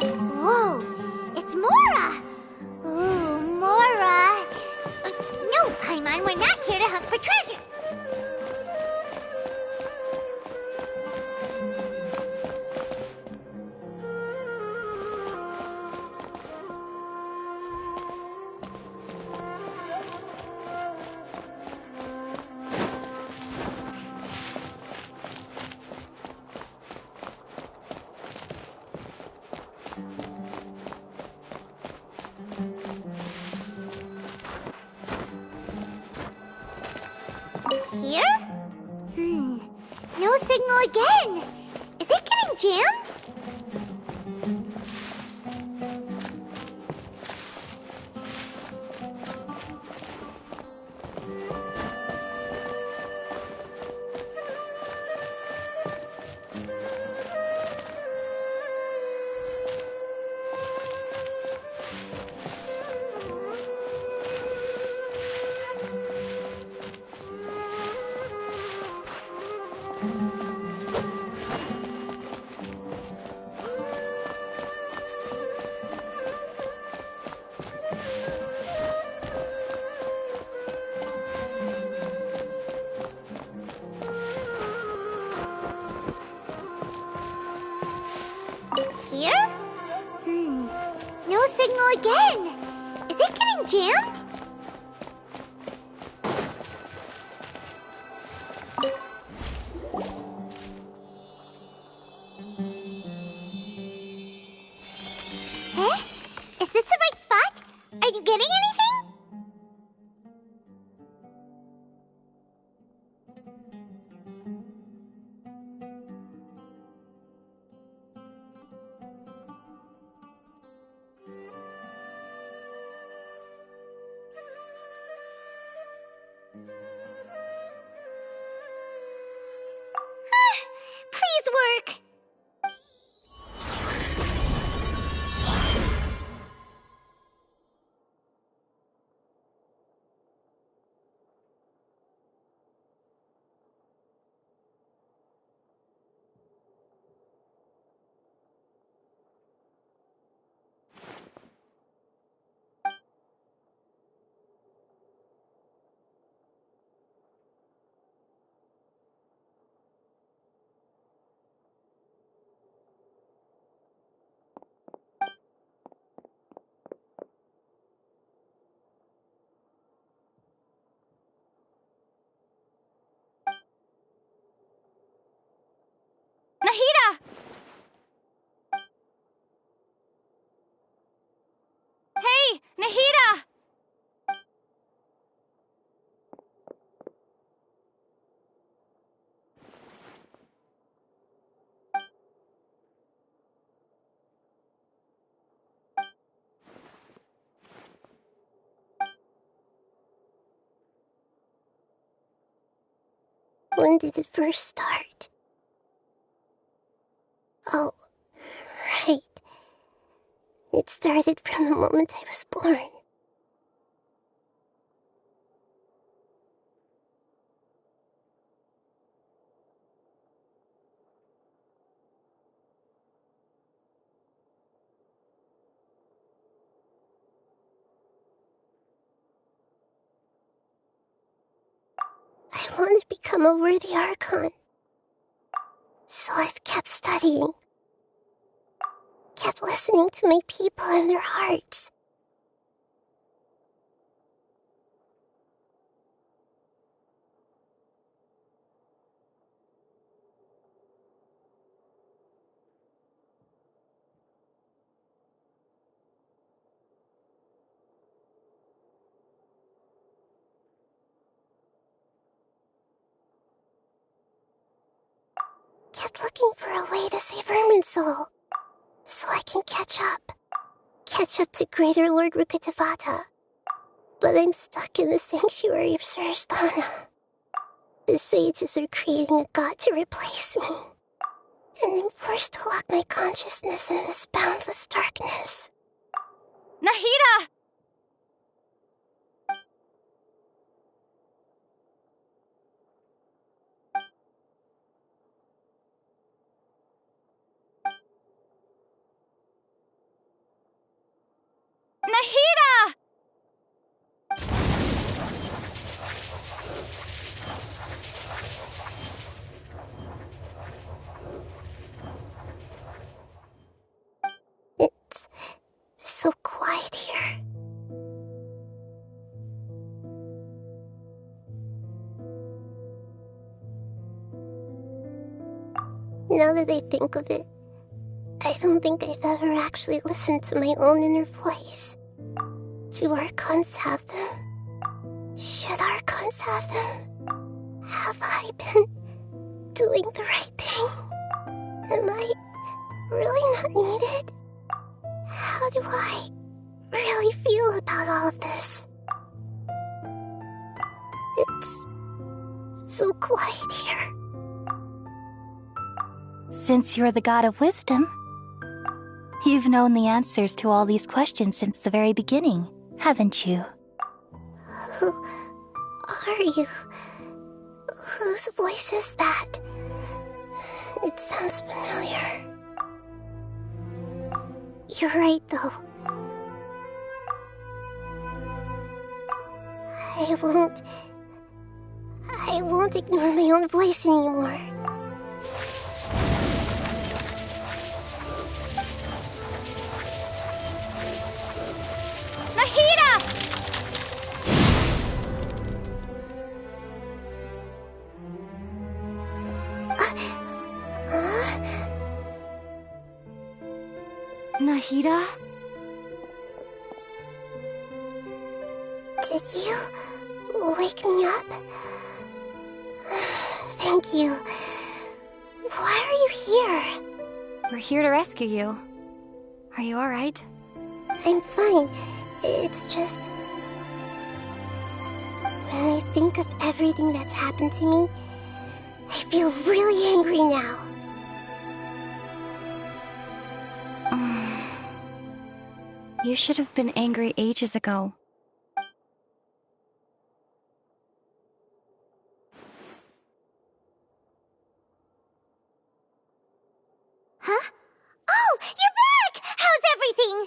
Whoa, it's Mora! Ooh, Mora! No, Paimon, we're not here to hunt for treasure. Here? No signal again. Is it getting jammed? again! Is it getting jammed? Eh? Is this the right spot? Are you getting anything? Please work! Nahida! Hey, Nahida! When did it first start? Oh, right. It started from the moment I was born. I want to become a worthy Archon. So I've kept studying. Kept listening to my people and their hearts. Kept looking for a way to save Irminsul, so I can catch up. Catch up to Greater Lord Rukkhadevata. But I'm stuck in the sanctuary of Suristhana. The sages are creating a god to replace me. And I'm forced to lock my consciousness in this boundless darkness. Nahida! Nahida! It's so quiet here. Now that I think of it, I don't think I've ever actually listened to my own inner voice. Do Archons have them? Should Archons have them? Have I been doing the right thing? Am I really not needed? How do I really feel about all of this? It's so quiet here. Since you're the god of wisdom, you've known the answers to all these questions since the very beginning, haven't you? Who are you? Whose voice is that? It sounds familiar. You're right, though. I won't ignore my own voice anymore. Nahida? Did you wake me up? Thank you. Why are you here? We're here to rescue you. Are you alright? I'm fine. It's just... when I think of everything that's happened to me, I feel really angry now. You should have been angry ages ago. Huh? Oh, you're back! How's everything?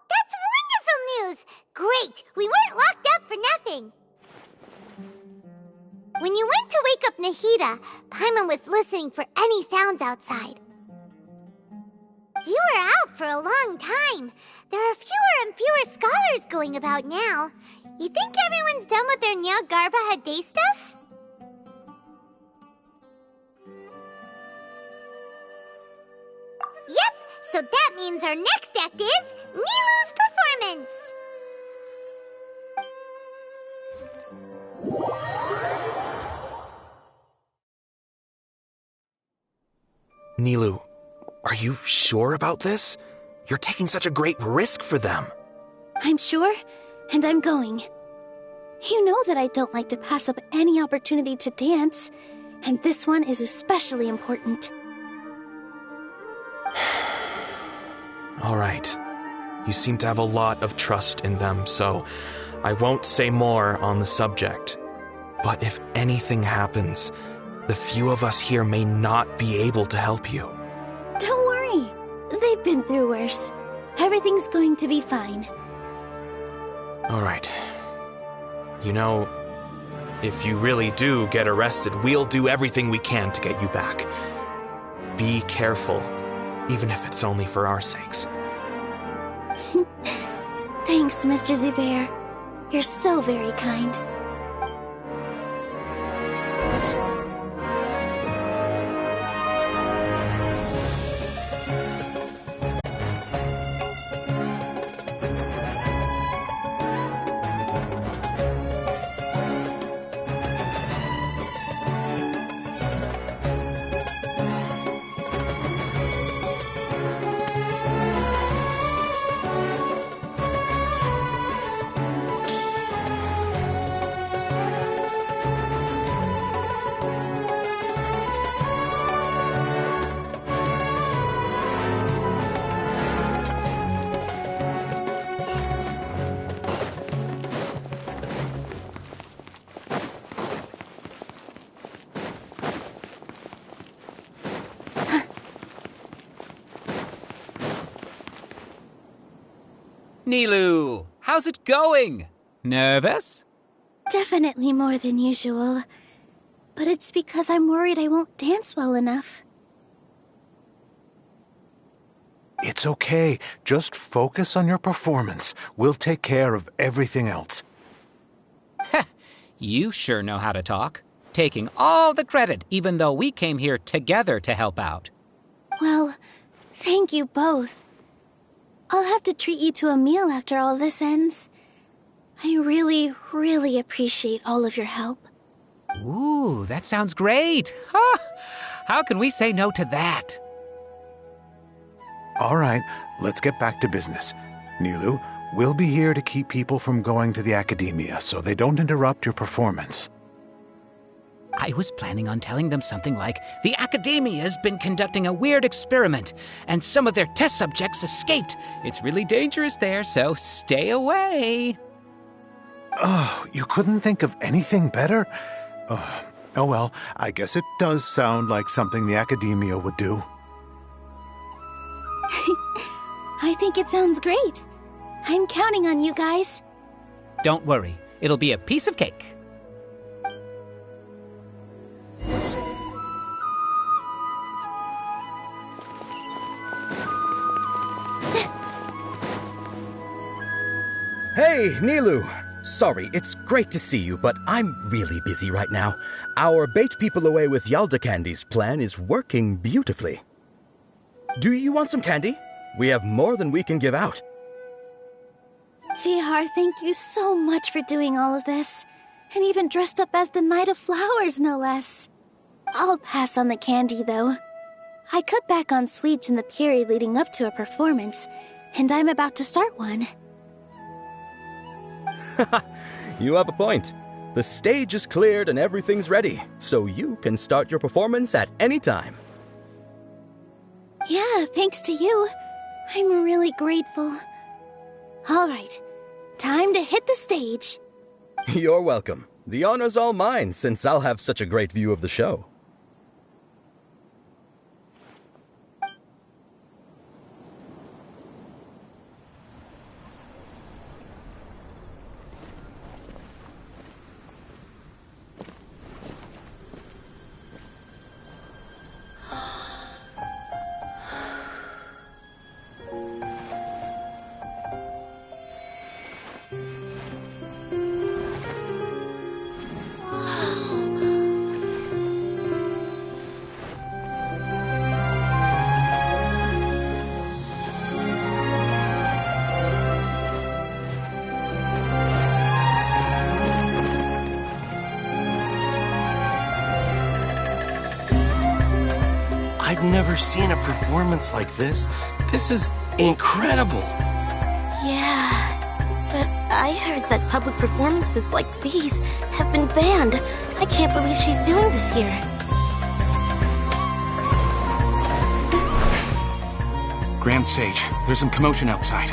That's wonderful news! Great! We weren't locked up for nothing! When you went to wake up Nahida, Paimon was listening for any sounds outside. You were out for a long time. There are fewer and fewer scholars going about now. You think everyone's done with their Nyargarba Day stuff? Yep, so that means our next act is Nilu's performance! Nilu, are you sure about this? You're taking such a great risk for them. I'm sure, and I'm going. You know that I don't like to pass up any opportunity to dance, and this one is especially important. All right. You seem to have a lot of trust in them, so I won't say more on the subject. But if anything happens, the few of us here may not be able to help you. Don't worry. They've been through worse. Everything's going to be fine. All right. You know, if you really do get arrested, we'll do everything we can to get you back. Be careful, even if it's only for our sakes. Thanks, Mr. Zubair. You're so very kind. Nilu, how's it going? Nervous? Definitely more than usual. But it's because I'm worried I won't dance well enough. It's okay. Just focus on your performance. We'll take care of everything else. You sure know how to talk. Taking all the credit, even though we came here together to help out. Well, thank you both. I'll have to treat you to a meal after all this ends. I really, really appreciate all of your help. Ooh, that sounds great. Huh? How can we say no to that? All right, let's get back to business. Nilu, we'll be here to keep people from going to the academia so they don't interrupt your performance. I was planning on telling them something like, the Academia's been conducting a weird experiment, and some of their test subjects escaped. It's really dangerous there, so stay away. Oh, you couldn't think of anything better? Oh well, I guess it does sound like something the Academia would do. I think it sounds great. I'm counting on you guys. Don't worry, it'll be a piece of cake. Hey, Nilu! Sorry, it's great to see you, but I'm really busy right now. Our bait people away with Yalda Candy's plan is working beautifully. Do you want some candy? We have more than we can give out. Vihar, thank you so much for doing all of this. And even dressed up as the Knight of Flowers, no less. I'll pass on the candy, though. I cut back on sweets in the period leading up to a performance, and I'm about to start one. You have a point. The stage is cleared and everything's ready, so you can start your performance at any time. Yeah, thanks to you. I'm really grateful. All right, time to hit the stage. You're welcome. The honor's all mine, since I'll have such a great view of the show. I've never seen a performance like this. This is incredible. Yeah, but I heard that public performances like these have been banned. I can't believe she's doing this here. Grand Sage, there's some commotion outside.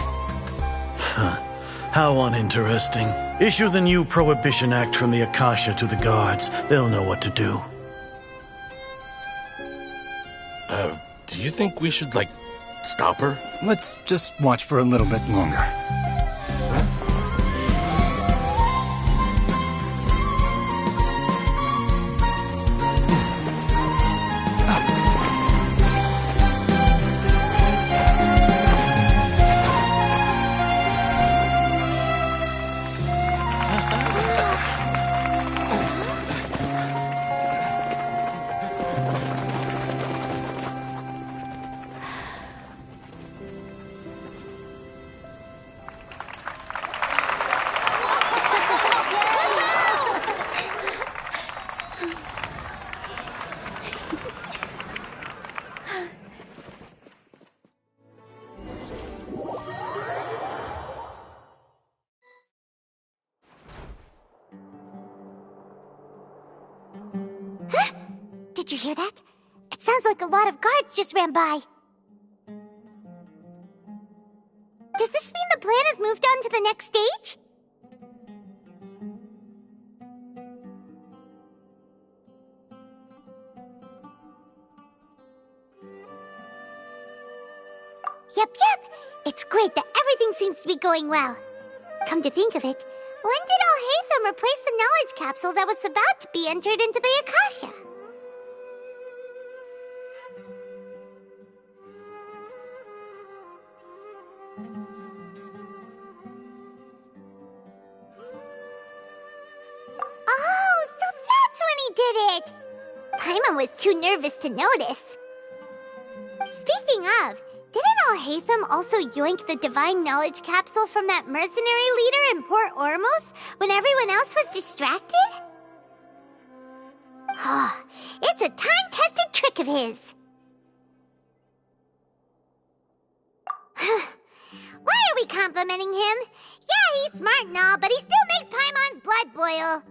How uninteresting. Issue the new Prohibition Act from the Akasha to the guards. They'll know what to do. Do you think we should, stop her? Let's just watch for a little bit longer. Did you hear that? It sounds like a lot of guards just ran by. Does this mean the plan has moved on to the next stage? Yep. It's great that everything seems to be going well. Come to think of it, when did Alhaitham replace the knowledge capsule that was about to be entered into the Akasha? Oh, so that's when he did it! Paimon was too nervous to notice. Speaking of, didn't Alhaitham also yoink the divine knowledge capsule from that mercenary leader in Port Ormos when everyone else was distracted? Oh, it's a time-tested trick of his. Why are we complimenting him? Yeah, he's smart and all, but he still makes Paimon's blood boil.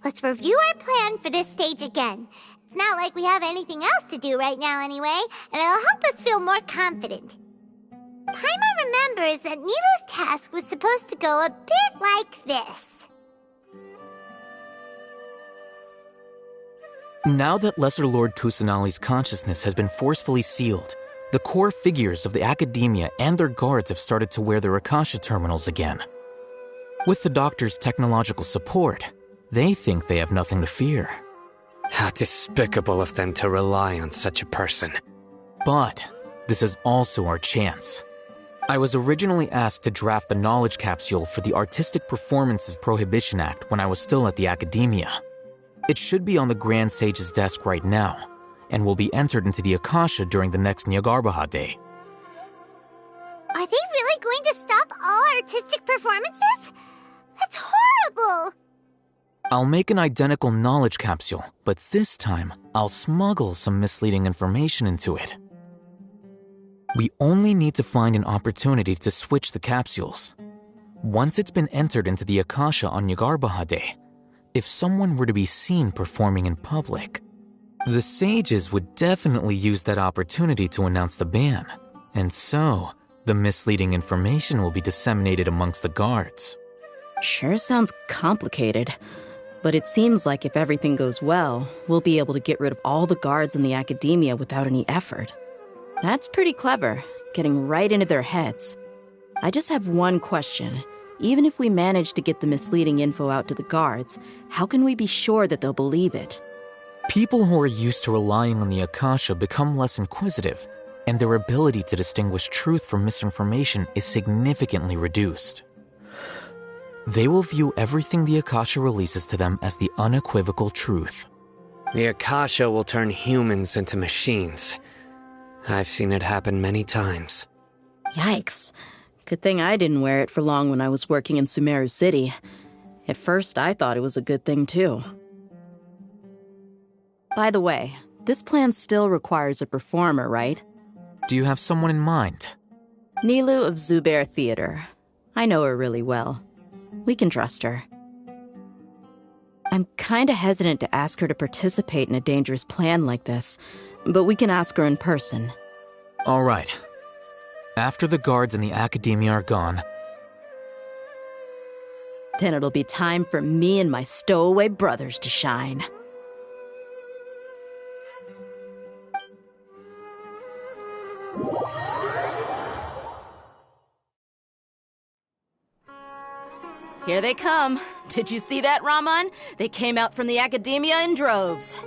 Let's review our plan for this stage again. It's not like we have anything else to do right now anyway, and it'll help us feel more confident. Paimon remembers that Nilou's task was supposed to go a bit like this. Now that Lesser Lord Kusanali's consciousness has been forcefully sealed, the core figures of the Academia and their guards have started to wear their Akasha terminals again. With the Doctor's technological support, they think they have nothing to fear. How despicable of them to rely on such a person. But this is also our chance. I was originally asked to draft the knowledge capsule for the Artistic Performances Prohibition Act when I was still at the Academia. It should be on the Grand Sage's desk right now, and will be entered into the Akasha during the next Nyargarbaha Day. Are they really going to stop all artistic performances? That's horrible! I'll make an identical knowledge capsule, but this time, I'll smuggle some misleading information into it. We only need to find an opportunity to switch the capsules. Once it's been entered into the Akasha on Nyargarbaha Day, if someone were to be seen performing in public, the sages would definitely use that opportunity to announce the ban, and so the misleading information will be disseminated amongst the guards. Sure sounds complicated, but it seems like if everything goes well, we'll be able to get rid of all the guards in the academia without any effort. That's pretty clever, getting right into their heads. I just have one question. Even if we manage to get the misleading info out to the guards, how can we be sure that they'll believe it? People who are used to relying on the Akasha become less inquisitive, and their ability to distinguish truth from misinformation is significantly reduced. They will view everything the Akasha releases to them as the unequivocal truth. The Akasha will turn humans into machines. I've seen it happen many times. Yikes. Good thing I didn't wear it for long when I was working in Sumeru City. At first, I thought it was a good thing, too. By the way, this plan still requires a performer, right? Do you have someone in mind? Nilu of Zubair Theater. I know her really well. We can trust her. I'm kinda hesitant to ask her to participate in a dangerous plan like this, but we can ask her in person. All right. After the guards in the academia are gone, then it'll be time for me and my stowaway brothers to shine. Here they come. Did you see that, Raman? They came out from the academia in droves.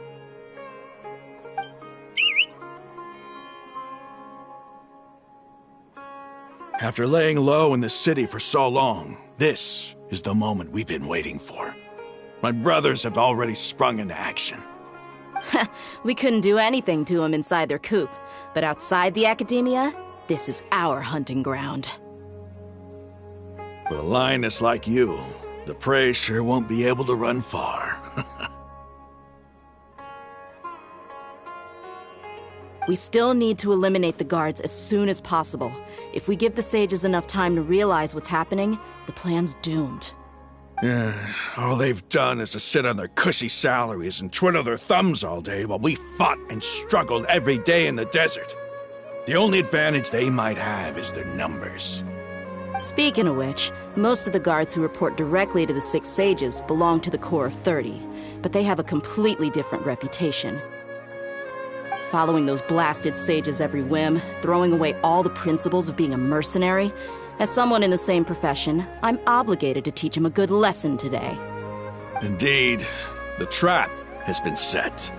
After laying low in the city for so long, this is the moment we've been waiting for. My brothers have already sprung into action. We couldn't do anything to them inside their coop, but outside the academia, this is our hunting ground. With a lioness like you, the prey sure won't be able to run far. We still need to eliminate the guards as soon as possible. If we give the sages enough time to realize what's happening, the plan's doomed. Yeah, all they've done is to sit on their cushy salaries and twiddle their thumbs all day while we fought and struggled every day in the desert. The only advantage they might have is their numbers. Speaking of which, most of the guards who report directly to the Six Sages belong to the Corps of 30, but they have a completely different reputation. Following those blasted sages every whim, throwing away all the principles of being a mercenary. As someone in the same profession, I'm obligated to teach them a good lesson today. Indeed, the trap has been set.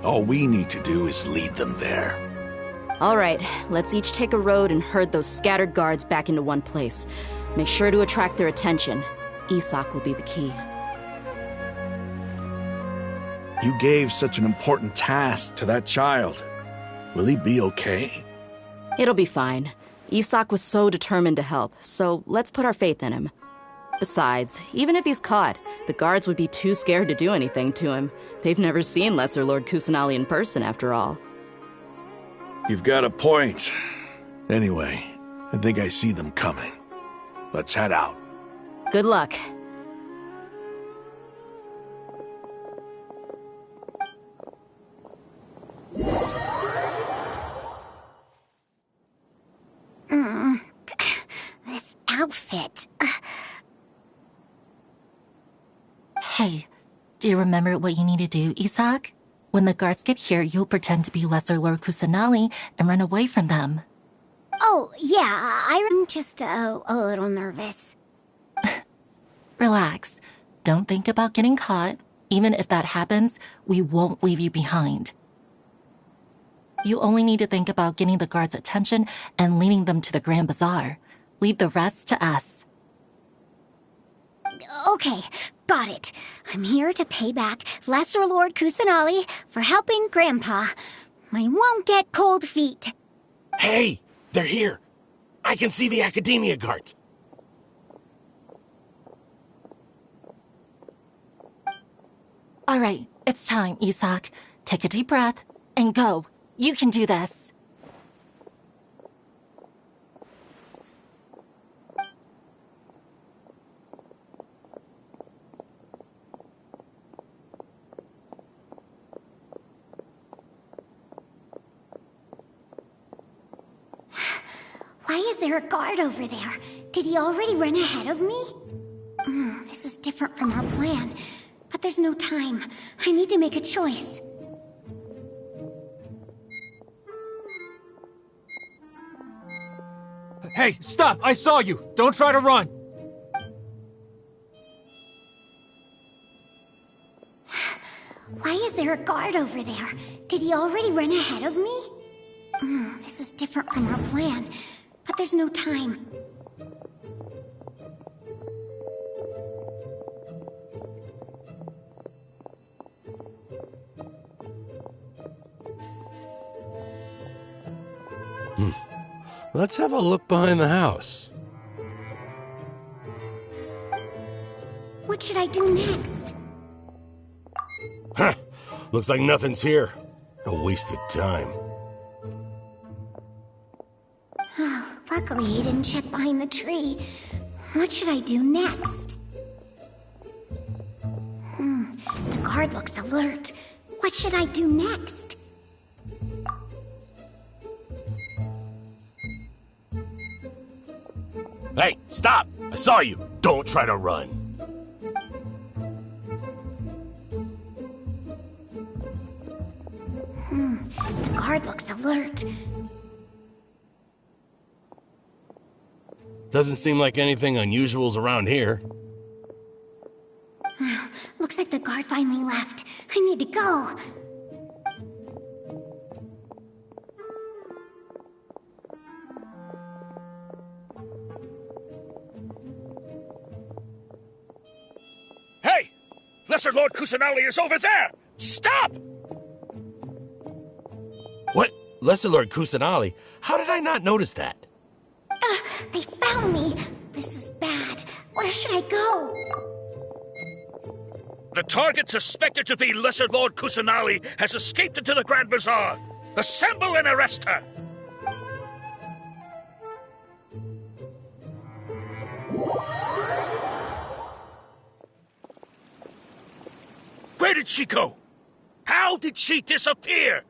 All we need to do is lead them there. All right, let's each take a road and herd those scattered guards back into one place. Make sure to attract their attention. Isak will be the key. You gave such an important task to that child. Will he be okay? It'll be fine. Isak was so determined to help, so let's put our faith in him. Besides, even if he's caught, the guards would be too scared to do anything to him. They've never seen Lesser Lord Kusanali in person, after all. You've got a point. Anyway, I think I see them coming. Let's head out. Good luck. This outfit. Hey, do you remember what you need to do, Isak? When the guards get here, you'll pretend to be Lesser Lord Kusanali and run away from them. Oh, yeah, I'm just a little nervous. Relax. Don't think about getting caught. Even if that happens, we won't leave you behind. You only need to think about getting the guards' attention and leading them to the Grand Bazaar. Leave the rest to us. Okay, got it. I'm here to pay back Lesser Lord Kusanali for helping Grandpa. I won't get cold feet. Hey, they're here. I can see the Academia guards. All right, it's time, Isak. Take a deep breath and go. You can do this. Why is there a guard over there? Did he already run ahead of me? This is different from our plan. But there's no time. I need to make a choice. Hey, stop! I saw you! Don't try to run! Why is there a guard over there? Did he already run ahead of me? This is different from our plan. But there's no time. Let's have a look behind the house. What should I do next? Huh. Looks like nothing's here. A waste of time. Luckily, he didn't check behind the tree. What should I do next? The guard looks alert. What should I do next? Hey, stop! I saw you! Don't try to run. The guard looks alert. Doesn't seem like anything unusual's around here. Looks like the guard finally left. I need to go. Hey! Lesser Lord Kusanali is over there! Stop! What? Lesser Lord Kusanali? How did I not notice that? They found me. This is bad. Where should I go? The target suspected to be Lesser Lord Kusanali has escaped into the Grand Bazaar. Assemble and arrest her! Where did she go? How did she disappear?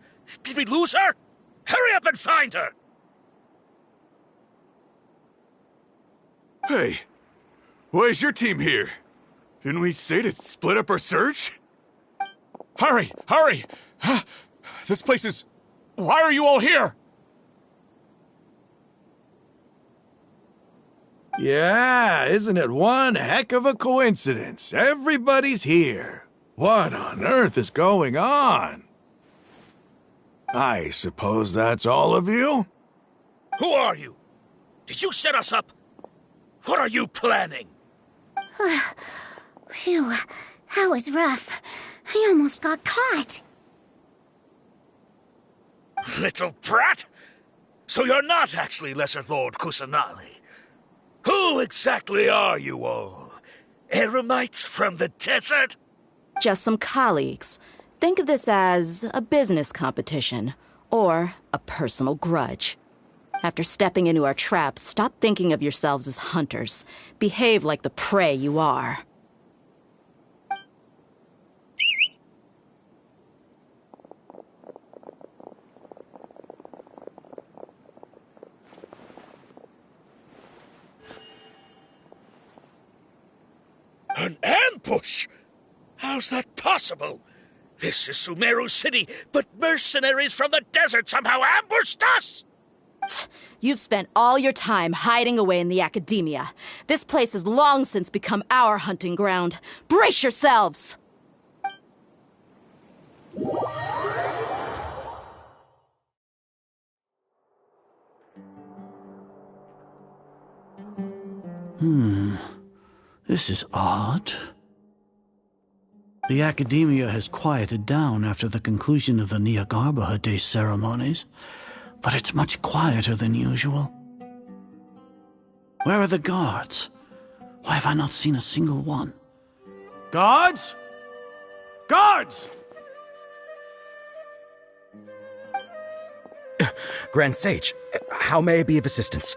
Did we lose her? Hurry up and find her! Hey, why is your team here? Didn't we say to split up our search? Hurry! Hurry! This place is... Why are you all here? Yeah, isn't it one heck of a coincidence? Everybody's here. What on earth is going on? I suppose that's all of you? Who are you? Did you set us up? What are you planning? Phew, that was rough. I almost got caught. Little brat! So you're not actually Lesser Lord Kusanali. Who exactly are you all? Eremites from the desert? Just some colleagues. Think of this as a business competition, or a personal grudge. After stepping into our traps, stop thinking of yourselves as hunters. Behave like the prey you are. An ambush? How's that possible? This is Sumeru City, but mercenaries from the desert somehow ambushed us! You've spent all your time hiding away in the academia. This place has long since become our hunting ground. Brace yourselves! This is odd. The Academia has quieted down after the conclusion of the Nyagarbha Day ceremonies, but it's much quieter than usual. Where are the guards? Why have I not seen a single one? Guards? Guards! Grand Sage, how may I be of assistance?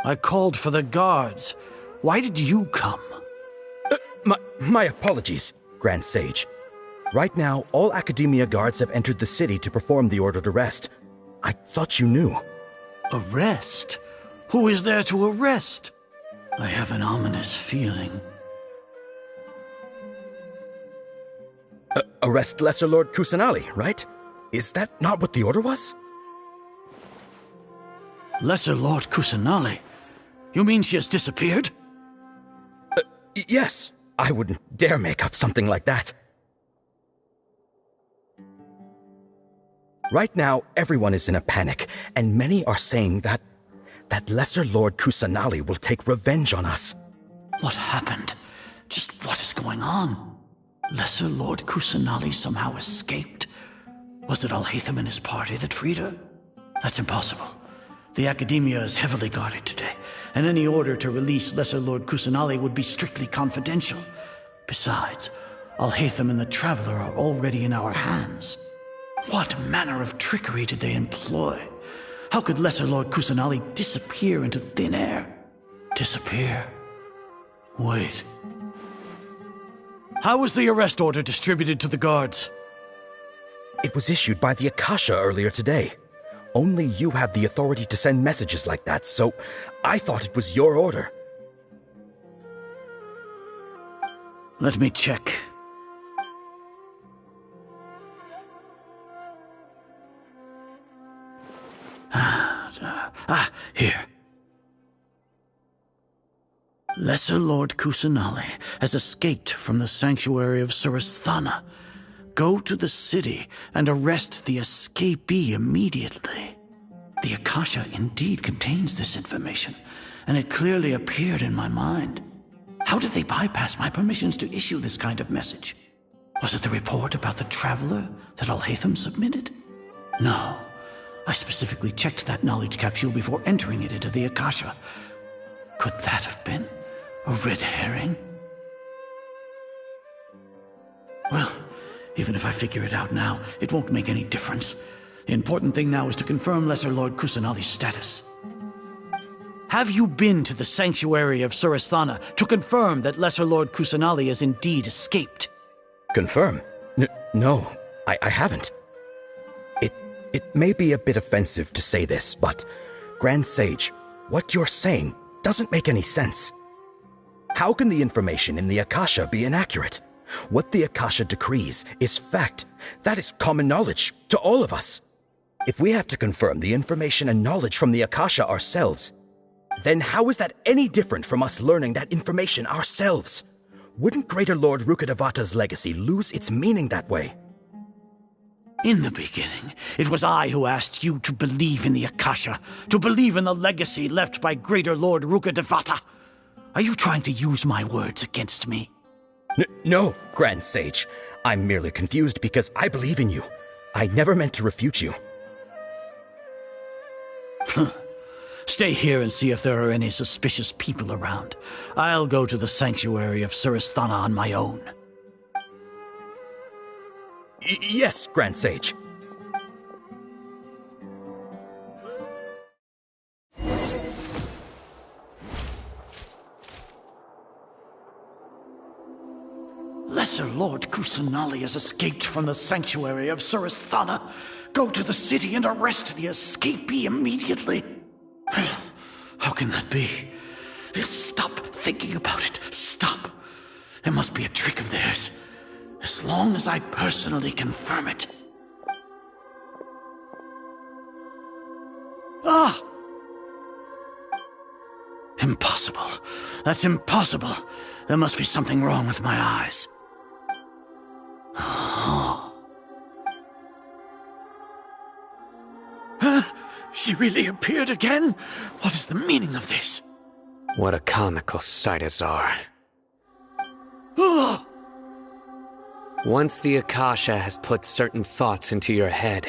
I called for the guards. Why did you come? My apologies, Grand Sage. Right now, all Academia guards have entered the city to perform the ordered arrest. I thought you knew. Arrest? Who is there to arrest? I have an ominous feeling. Arrest Lesser Lord Kusanali, right? Is that not what the order was? Lesser Lord Kusanali? You mean she has disappeared? Yes. I wouldn't dare make up something like that. Right now, everyone is in a panic, and many are saying that Lesser Lord Kusanali will take revenge on us. What happened? Just what is going on? Lesser Lord Kusanali somehow escaped? Was it Alhaitham and his party that freed her? That's impossible. The Academia is heavily guarded today, and any order to release Lesser Lord Kusanali would be strictly confidential. Besides, Alhaitham and the Traveler are already in our hands. What manner of trickery did they employ? How could Lesser Lord Kusanali disappear into thin air? Disappear? Wait. How was the arrest order distributed to the guards? It was issued by the Akasha earlier today. Only you have the authority to send messages like that, so I thought it was your order. Let me check. Here. Lesser Lord Kusanali has escaped from the sanctuary of Suristhana. Go to the city and arrest the escapee immediately. The Akasha indeed contains this information, and it clearly appeared in my mind. How did they bypass my permissions to issue this kind of message? Was it the report about the Traveler that Alhaitham submitted? No. I specifically checked that knowledge capsule before entering it into the Akasha. Could that have been a red herring? Well, even if I figure it out now, it won't make any difference. The important thing now is to confirm Lesser Lord Kusanali's status. Have you been to the sanctuary of Suristhana to confirm that Lesser Lord Kusanali has indeed escaped? Confirm? No, I haven't. It may be a bit offensive to say this, but Grand Sage, what you're saying doesn't make any sense. How can the information in the Akasha be inaccurate? What the Akasha decrees is fact. That is common knowledge to all of us. If we have to confirm the information and knowledge from the Akasha ourselves, then how is that any different from us learning that information ourselves? Wouldn't Greater Lord Rukkhadevata's legacy lose its meaning that way? In the beginning, it was I who asked you to believe in the Akasha, to believe in the legacy left by Greater Lord Rukkhadevata. Are you trying to use my words against me? No, Grand Sage. I'm merely confused because I believe in you. I never meant to refute you. Stay here and see if there are any suspicious people around. I'll go to the sanctuary of Suristhana on my own. Yes, Grand Sage. Lesser Lord Kusanali has escaped from the sanctuary of Suristhana. Go to the city and arrest the escapee immediately. How can that be? Stop thinking about it. Stop. It must be a trick of theirs. As long as I personally confirm it. Ah! Impossible. That's impossible. There must be something wrong with my eyes. She really appeared again? What is the meaning of this? What a comical sight, Azar. Once the Akasha has put certain thoughts into your head,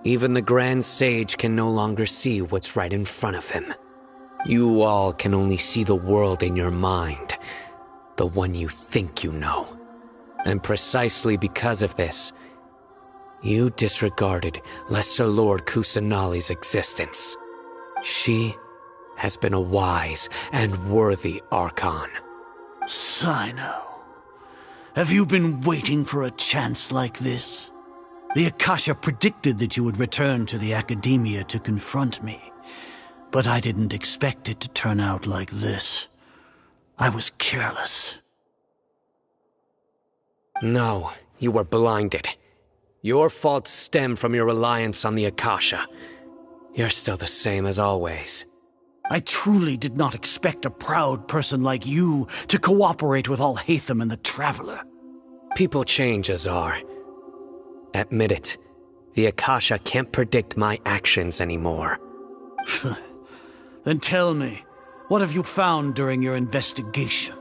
even the Grand Sage can no longer see what's right in front of him. You all can only see the world in your mind, the one you think you know. And precisely because of this, you disregarded Lesser Lord Kusanali's existence. She has been a wise and worthy Archon. Sino, have you been waiting for a chance like this? The Akasha predicted that you would return to the Academia to confront me, but I didn't expect it to turn out like this. I was careless. No, you were blinded. Your faults stem from your reliance on the Akasha. You're still the same as always. I truly did not expect a proud person like you to cooperate with Alhaitham and the Traveler. People change, Azar. Admit it. The Akasha can't predict my actions anymore. Then tell me, what have you found during your investigation?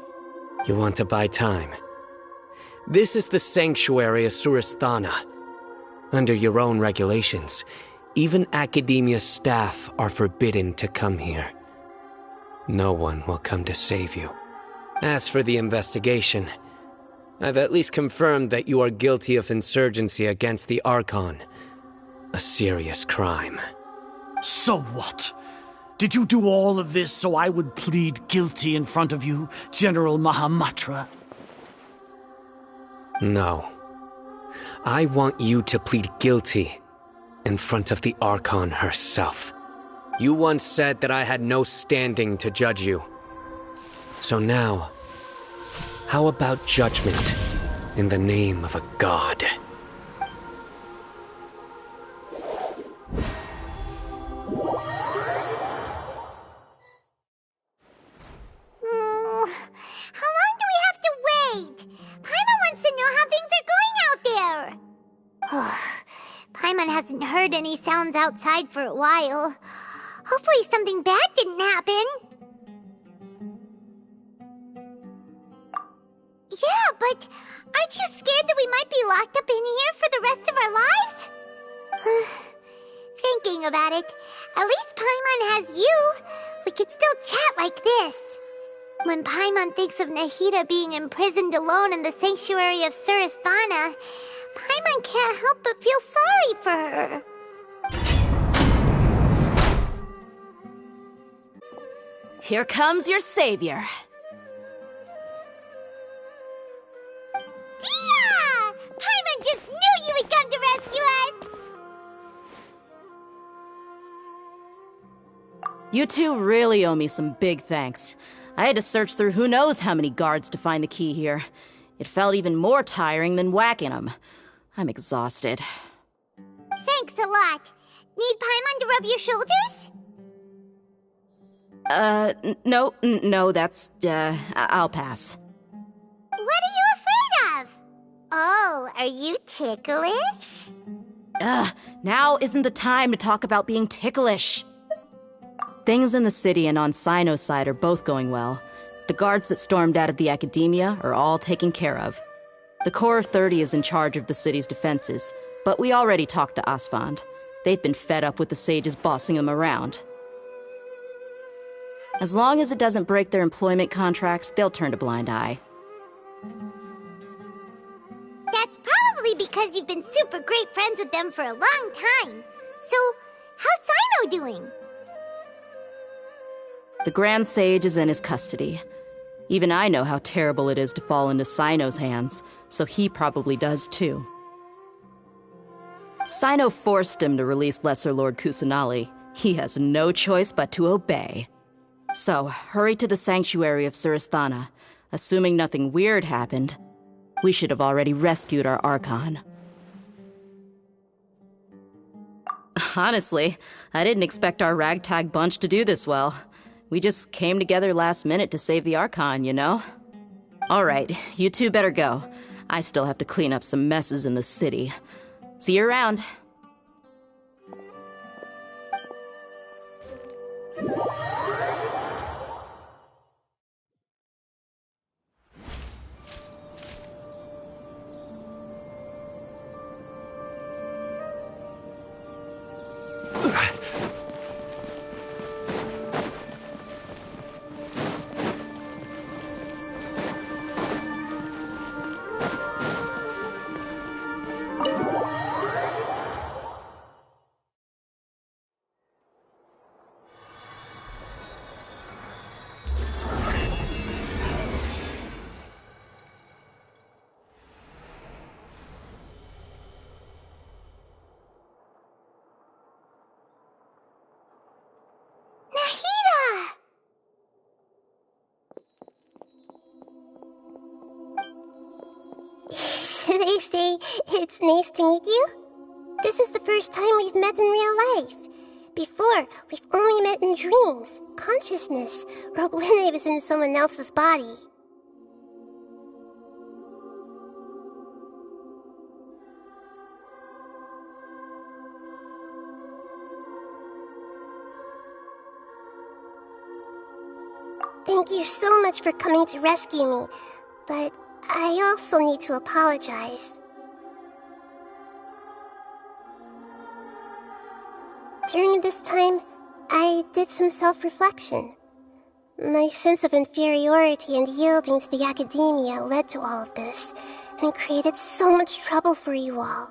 You want to buy time? This is the sanctuary of Suristhana. Under your own regulations, even Academia staff are forbidden to come here. No one will come to save you. As for the investigation, I've at least confirmed that you are guilty of insurgency against the Archon. A serious crime. So what? Did you do all of this so I would plead guilty in front of you, General Mahamatra? No. I want you to plead guilty in front of the Archon herself. You once said that I had no standing to judge you. So now, how about judgment in the name of a god? How long do we have to wait? Paimon wants to know how things are going out there. Paimon hasn't heard any sounds outside for a while. Hopefully something bad didn't happen. Yeah, but aren't you scared that we might be locked up in here for the rest of our lives? Thinking about it, at least Paimon has you. We could still chat like this. When Paimon thinks of Nahida being imprisoned alone in the sanctuary of Suristhana, Paimon can't help but feel sorry for her. Here comes your savior. Dia! Paimon just knew you would come to rescue us! You two really owe me some big thanks. I had to search through who knows how many guards to find the key here. It felt even more tiring than whacking them. I'm exhausted. Thanks a lot. Need Paimon to rub your shoulders? No, that's, I'll pass. What are you afraid of? Oh, are you ticklish? Now isn't the time to talk about being ticklish. Things in the city and on Sino's side are both going well. The guards that stormed out of the Academia are all taken care of. The Corps of 30 is in charge of the city's defenses, but we already talked to Asfand. They've been fed up with the sages bossing them around. As long as it doesn't break their employment contracts, they'll turn a blind eye. That's probably because you've been super great friends with them for a long time. So, how's Sino doing? The Grand Sage is in his custody. Even I know how terrible it is to fall into Sino's hands, so he probably does too. Sino forced him to release Lesser Lord Kusanali. He has no choice but to obey. So, hurry to the sanctuary of Suristhana. Assuming nothing weird happened, we should have already rescued our Archon. Honestly, I didn't expect our ragtag bunch to do this well. We just came together last minute to save the Archon, you know? Alright, you two better go. I still have to clean up some messes in the city. See you around. They say it's nice to meet you. This is the first time we've met in real life. Before, we've only met in dreams, consciousness, or when I was in someone else's body. Thank you so much for coming to rescue me, but I also need to apologize. During this time, I did some self-reflection. My sense of inferiority and yielding to the academia led to all of this, and created so much trouble for you all.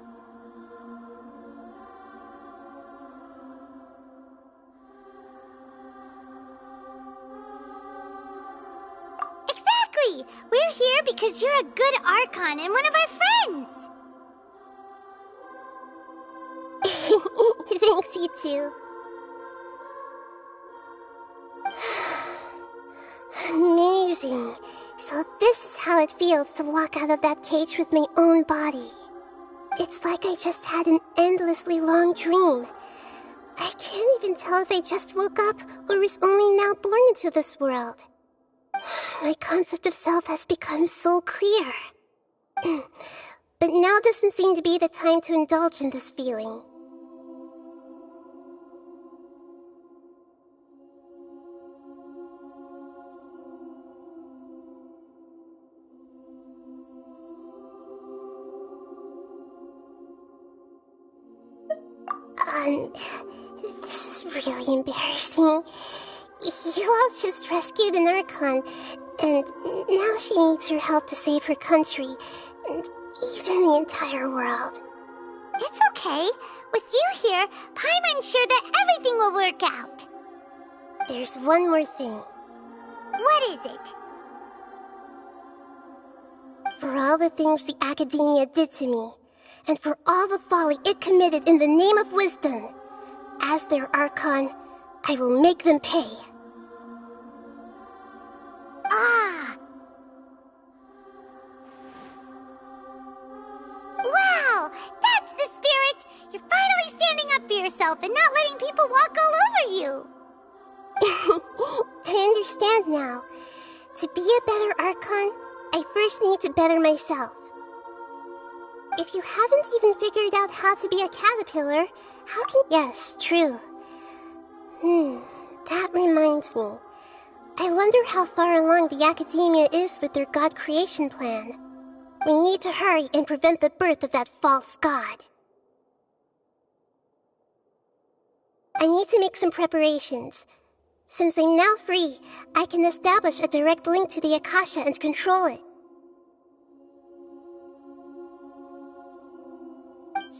Exactly! We're here because you're a good Archon and one of our friends! Thanks, you too. Amazing. So this is how it feels to walk out of that cage with my own body. It's like I just had an endlessly long dream. I can't even tell if I just woke up or was only now born into this world. My concept of self has become so clear. But now doesn't seem to be the time to indulge in this feeling. This is really embarrassing. You all just rescued an Archon, and now she needs your help to save her country, and even the entire world. It's okay. With you here, Paimon's sure that everything will work out. There's one more thing. What is it? For all the things the academia did to me, and for all the folly it committed in the name of wisdom, as their Archon, I will make them pay. Ah! Wow! That's the spirit! You're finally standing up for yourself and not letting people walk all over you! I understand now. To be a better Archon, I first need to better myself. If you haven't even figured out how to be a caterpillar, how can— Yes, true. That reminds me. I wonder how far along the academia is with their god creation plan. We need to hurry and prevent the birth of that false god. I need to make some preparations. Since I'm now free, I can establish a direct link to the Akasha and control it.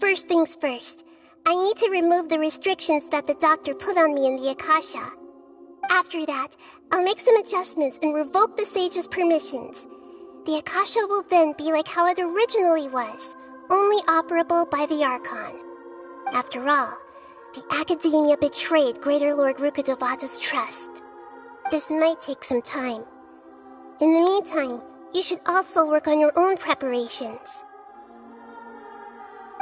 First things first, I need to remove the restrictions that the doctor put on me in the Akasha. After that, I'll make some adjustments and revoke the sage's permissions. The Akasha will then be like how it originally was, only operable by the Archon. After all, the academia betrayed Greater Lord Rukkhadevata's trust. This might take some time. In the meantime, you should also work on your own preparations.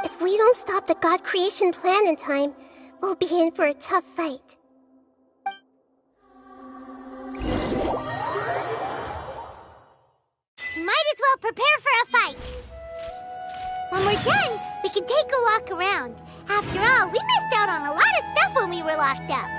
If we don't stop the god creation plan in time, we'll be in for a tough fight. Might as well prepare for a fight. When we're done, we can take a walk around. After all, we missed out on a lot of stuff when we were locked up.